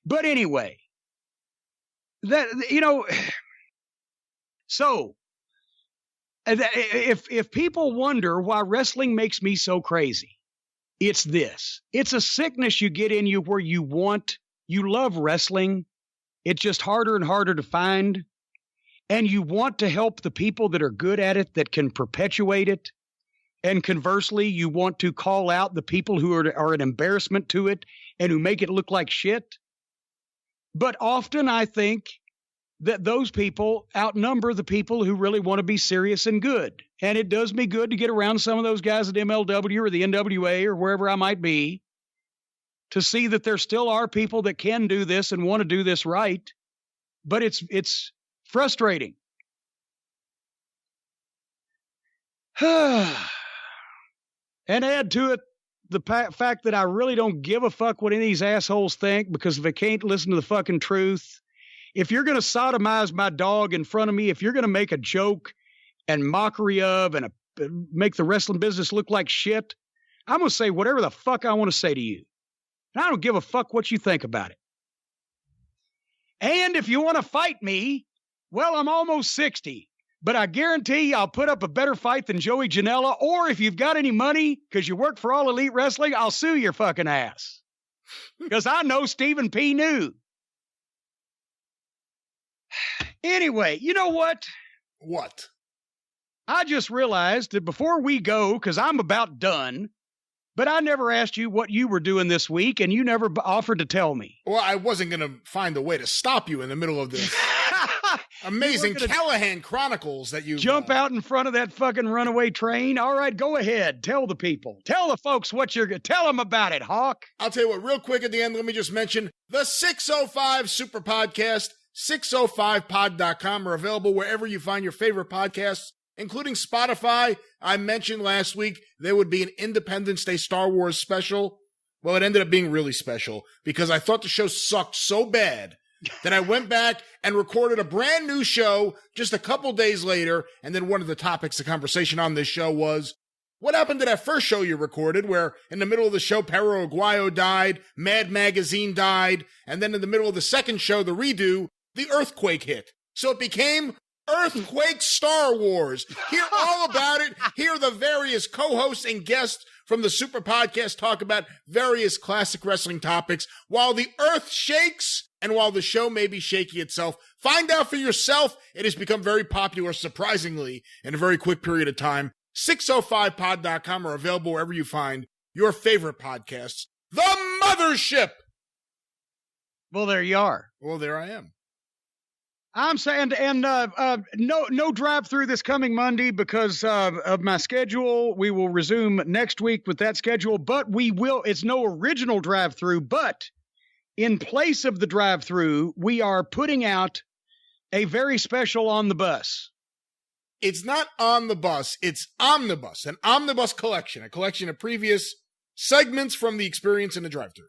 But anyway, that, you know, so if people wonder why wrestling makes me so crazy, it's this. It's a sickness you get in you where you love wrestling. It's just harder and harder to find. And you want to help the people that are good at it, that can perpetuate it. And conversely, you want to call out the people who are an embarrassment to it and who make it look like shit. But often I think that those people outnumber the people who really want to be serious and good. And it does me good to get around some of those guys at MLW or the NWA or wherever I might be, to see that there still are people that can do this and want to do this right. But it's frustrating. And add to it the fact that I really don't give a fuck what any of these assholes think, because if they can't listen to the fucking truth, if you're going to sodomize my dog in front of me, if you're going to make a joke and mockery of and make the wrestling business look like shit, I'm going to say whatever the fuck I want to say to you. And I don't give a fuck what you think about it. And if you want to fight me, well, I'm almost 60. But I guarantee you I'll put up a better fight than Joey Janela, or if you've got any money because you work for All Elite Wrestling, I'll sue your fucking ass. Because I know Stephen P. knew. Anyway, you know what? What? I just realized that before we go, because I'm about done, but I never asked you what you were doing this week, and you never offered to tell me. Well, I wasn't going to find a way to stop you in the middle of this. Amazing Callihan Chronicles that you jump out in front of that fucking runaway train. All right, go ahead. Tell the people. Tell the folks what you're going to tell them about it, Hawk. I'll tell you what, real quick at the end, let me just mention the 605 Superpodcast, 605pod.com are available wherever you find your favorite podcasts, including Spotify. I mentioned last week there would be an Independence Day Star Wars special. Well, it ended up being really special because I thought the show sucked so bad that I went back and recorded a brand new show just a couple days later. And then one of the topics of conversation on this show was What happened to that first show you recorded where in the middle of the show, Perro Aguayo died, Mad Magazine died, and then in the middle of the second show, the redo, the earthquake hit. So it became Earthquake Star Wars. Hear all about it. Hear the various co-hosts and guests from the Super Podcast talk about various classic wrestling topics while the earth shakes and while the show may be shaky itself. Find out for yourself. It has become very popular, surprisingly, in a very quick period of time. 605pod.com are available wherever you find your favorite podcasts. The Mothership! Well, there you are. Well, there I am. I'm saying, and no drive-through this coming Monday because of my schedule. We will resume next week with that schedule, but we will. It's no original drive-through, but in place of the drive-through, we are putting out a very special On the Bus. It's not On the Bus, it's Omnibus, an omnibus collection, a collection of previous segments from the experience in the drive-thru.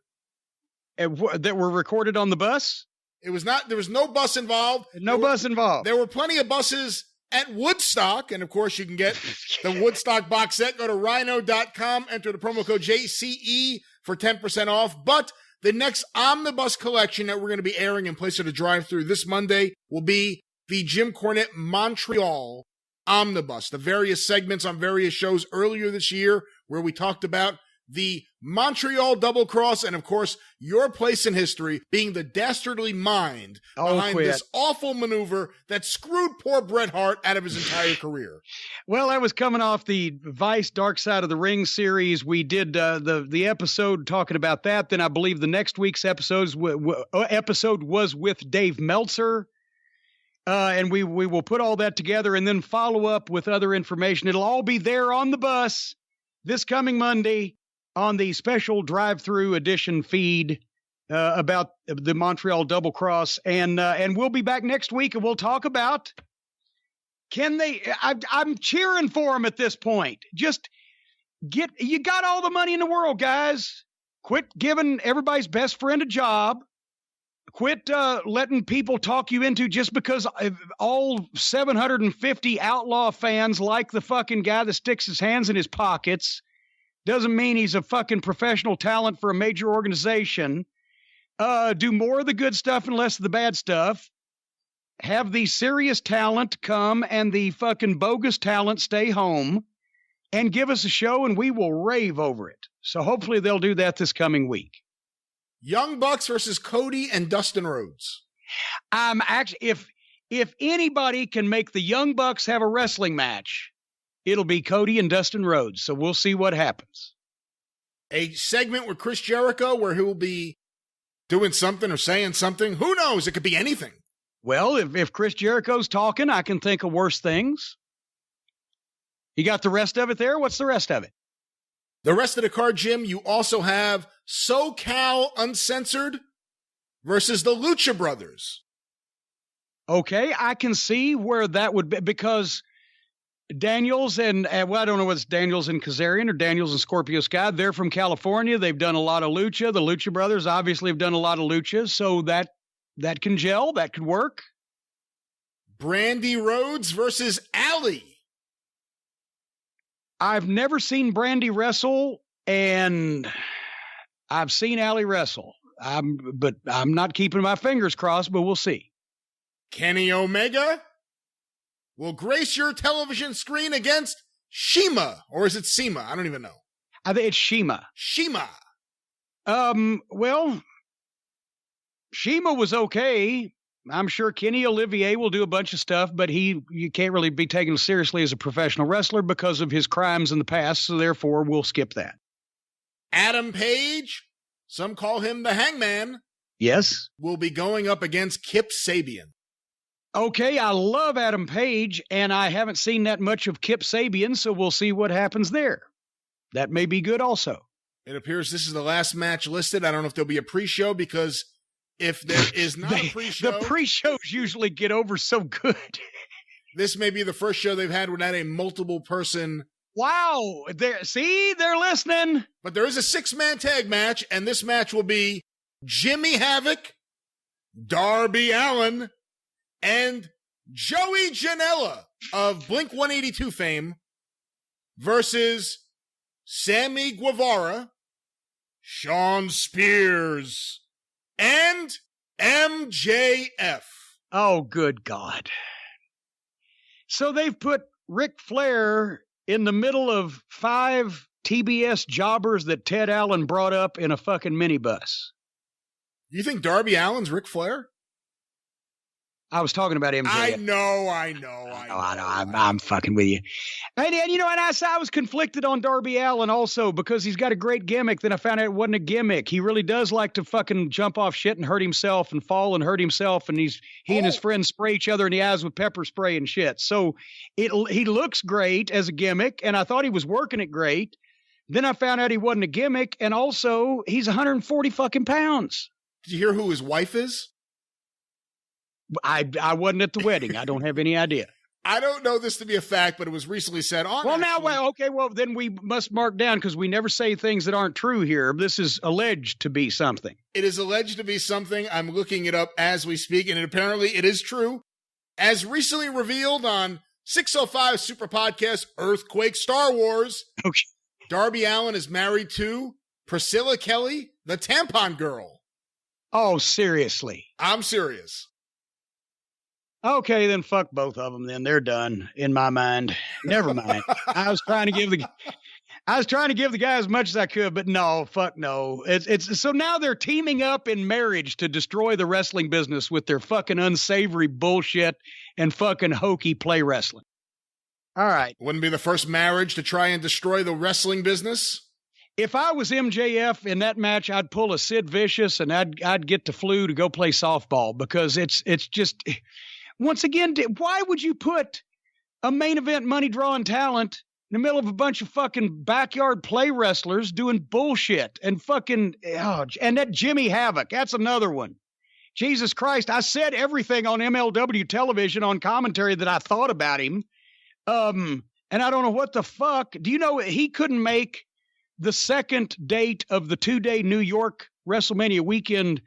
That were recorded on the bus? It was not, there was no bus involved. No bus involved. There were plenty of buses at Woodstock, and of course you can get the Woodstock box set. Go to rhino.com, enter the promo code JCE for 10% off. But the next omnibus collection that we're going to be airing in place of the drive-thru this Monday will be the Jim Cornette Montreal Omnibus, the various segments on various shows earlier this year where we talked about the Montreal Double Cross and, of course, your place in history being the dastardly mind behind this awful maneuver that screwed poor Bret Hart out of his entire career. Well, I was coming off the Vice Dark Side of the Ring series. We did the episode talking about that. Then I believe the next week's episode was with Dave Meltzer. And we will put all that together and then follow up with other information. It'll all be there on the bus this coming Monday on the special drive-through edition feed about the Montreal Double Cross. And we'll be back next week and we'll talk about, I'm cheering for them at this point. Just you got all the money in the world, guys. Quit giving everybody's best friend a job. Quit letting people talk you into just because all 750 Outlaw fans like the fucking guy that sticks his hands in his pockets. Doesn't mean he's a fucking professional talent for a major organization. Do more of the good stuff and less of the bad stuff. Have the serious talent come and the fucking bogus talent stay home and give us a show and we will rave over it. So hopefully they'll do that this coming week. Young Bucks versus Cody and Dustin Rhodes. Actually, if anybody can make the Young Bucks have a wrestling match, it'll be Cody and Dustin Rhodes. So we'll see what happens. A segment with Chris Jericho where he will be doing something or saying something. Who knows? It could be anything. Well, if Chris Jericho's talking, I can think of worse things. You got the rest of it there? What's the rest of it? The rest of the card, Jim, you also have SoCal Uncensored versus the Lucha Brothers. Okay, I can see where that would be because Daniels and, well, I don't know whether it's Daniels and Kazarian or Daniels and Scorpio Sky. They're from California. They've done a lot of lucha. The Lucha Brothers obviously have done a lot of lucha, so that can gel. That could work. Brandy Rhodes versus Allie. I've never seen Brandy wrestle, and I've seen Allie wrestle. But I'm not keeping my fingers crossed, but we'll see. Kenny Omega will grace your television screen against Shima, or is it Sema? I don't even know. I think it's Shima. Shima. Well, Shima was okay. I'm sure Kenny Olivier will do a bunch of stuff, but you can't really be taken seriously as a professional wrestler because of his crimes in the past, so therefore we'll skip that. Adam Page, some call him the Hangman. Yes. Will be going up against Kip Sabian. Okay, I love Adam Page, and I haven't seen that much of Kip Sabian, so we'll see what happens there. That may be good also. It appears this is the last match listed. I don't know if there'll be a pre-show because if there is not a pre-show... The pre-shows usually get over so good. This may be the first show they've had without a multiple-person... Wow! They're listening! But there is a 6-man tag match, and this match will be Jimmy Havoc, Darby Allin, and Joey Janela of Blink-182 fame versus Sammy Guevara, Sean Spears, and MJF. Oh, good God. So they've put Ric Flair in the middle of 5 TBS jobbers that Ted Allen brought up in a fucking minibus. You think Darby Allin's Ric Flair? I was talking about MJF. I know. I'm fucking with you. And you know, and I was conflicted on Darby Allin also because he's got a great gimmick. Then I found out it wasn't a gimmick. He really does like to fucking jump off shit and hurt himself and fall and hurt himself. And he and his friends spray each other in the eyes with pepper spray and shit. So he looks great as a gimmick. And I thought he was working it great. Then I found out he wasn't a gimmick. And also he's 140 fucking pounds. Did you hear who his wife is? I wasn't at the wedding. I don't have any idea. I don't know this to be a fact, but it was recently said on. Well, then we must mark down because we never say things that aren't true here. This is alleged to be something. It is alleged to be something. I'm looking it up as we speak, and apparently it is true. As recently revealed on 605 Superpodcast Earthquake Star Wars, okay. Darby Allin is married to Priscilla Kelly, the tampon girl. Oh, seriously? I'm serious. Okay, then fuck both of them. Then they're done in my mind. Never mind. I was trying to give the guy as much as I could, but no, fuck no. It's so now they're teaming up in marriage to destroy the wrestling business with their fucking unsavory bullshit and fucking hokey play wrestling. All right. Wouldn't be the first marriage to try and destroy the wrestling business. If I was MJF in that match, I'd pull a Sid Vicious and I'd get the flu to go play softball because it's just. Once again, why would you put a main event money drawing talent in the middle of a bunch of fucking backyard play wrestlers doing bullshit and fucking, and that Jimmy Havoc, that's another one. Jesus Christ. I said everything on MLW television on commentary that I thought about him. And I don't know what the fuck. Do you know he couldn't make the second date of the 2-day New York WrestleMania weekend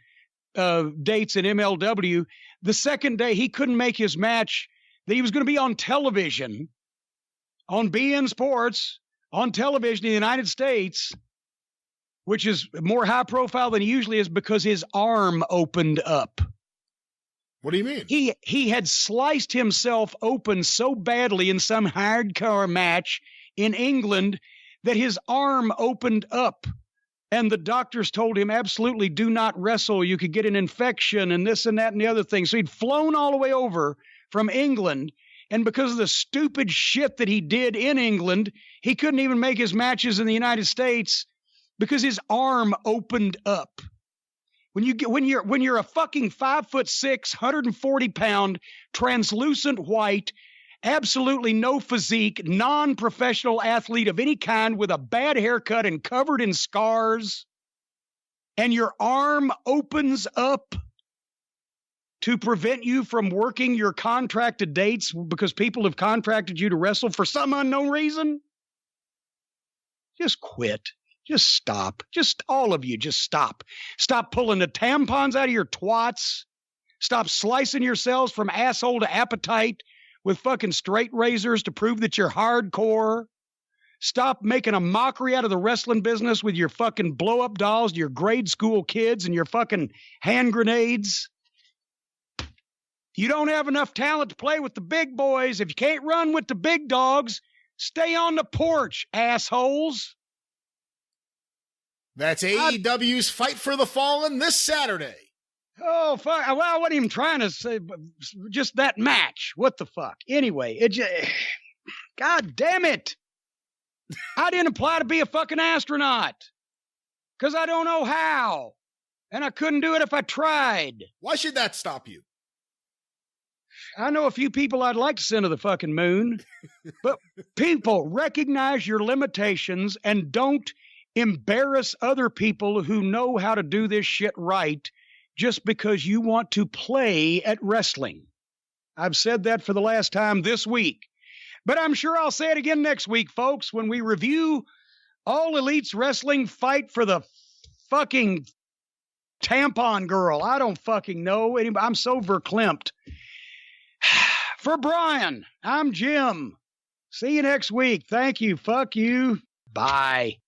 dates in MLW? The second day, he couldn't make his match that he was going to be on television, on BN Sports, on television in the United States, which is more high profile than he usually is because his arm opened up. What do you mean? He had sliced himself open so badly in some hardcore match in England that his arm opened up. And the doctors told him, absolutely do not wrestle. You could get an infection and this and that and the other thing. So he'd flown all the way over from England. And because of the stupid shit that he did in England, he couldn't even make his matches in the United States because his arm opened up. When you're a fucking 5'6", 140-pound, translucent white, absolutely no physique, non-professional athlete of any kind with a bad haircut and covered in scars, and your arm opens up to prevent you from working your contracted dates because people have contracted you to wrestle for some unknown reason, just quit. Just stop. Just all of you, just stop. Stop pulling the tampons out of your twats. Stop slicing yourselves from asshole to appetite with fucking straight razors to prove that you're hardcore. Stop making a mockery out of the wrestling business with your fucking blow-up dolls, your grade school kids, and your fucking hand grenades. You don't have enough talent to play with the big boys. If you can't run with the big dogs, stay on the porch, assholes. That's AEW's Fight for the Fallen this Saturday. Oh, fuck. Well, I wasn't even trying to say, just that match. What the fuck? Anyway, God damn it. I didn't apply to be a fucking astronaut because I don't know how. And I couldn't do it if I tried. Why should that stop you? I know a few people I'd like to send to the fucking moon. But people, recognize your limitations and don't embarrass other people who know how to do this shit right just because you want to play at wrestling. I've said that for the last time this week. But I'm sure I'll say it again next week, folks, when we review All Elite's Wrestling Fight for the fucking tampon girl. I don't fucking know. I'm so verklempt. For Brian, I'm Jim. See you next week. Thank you. Fuck you. Bye.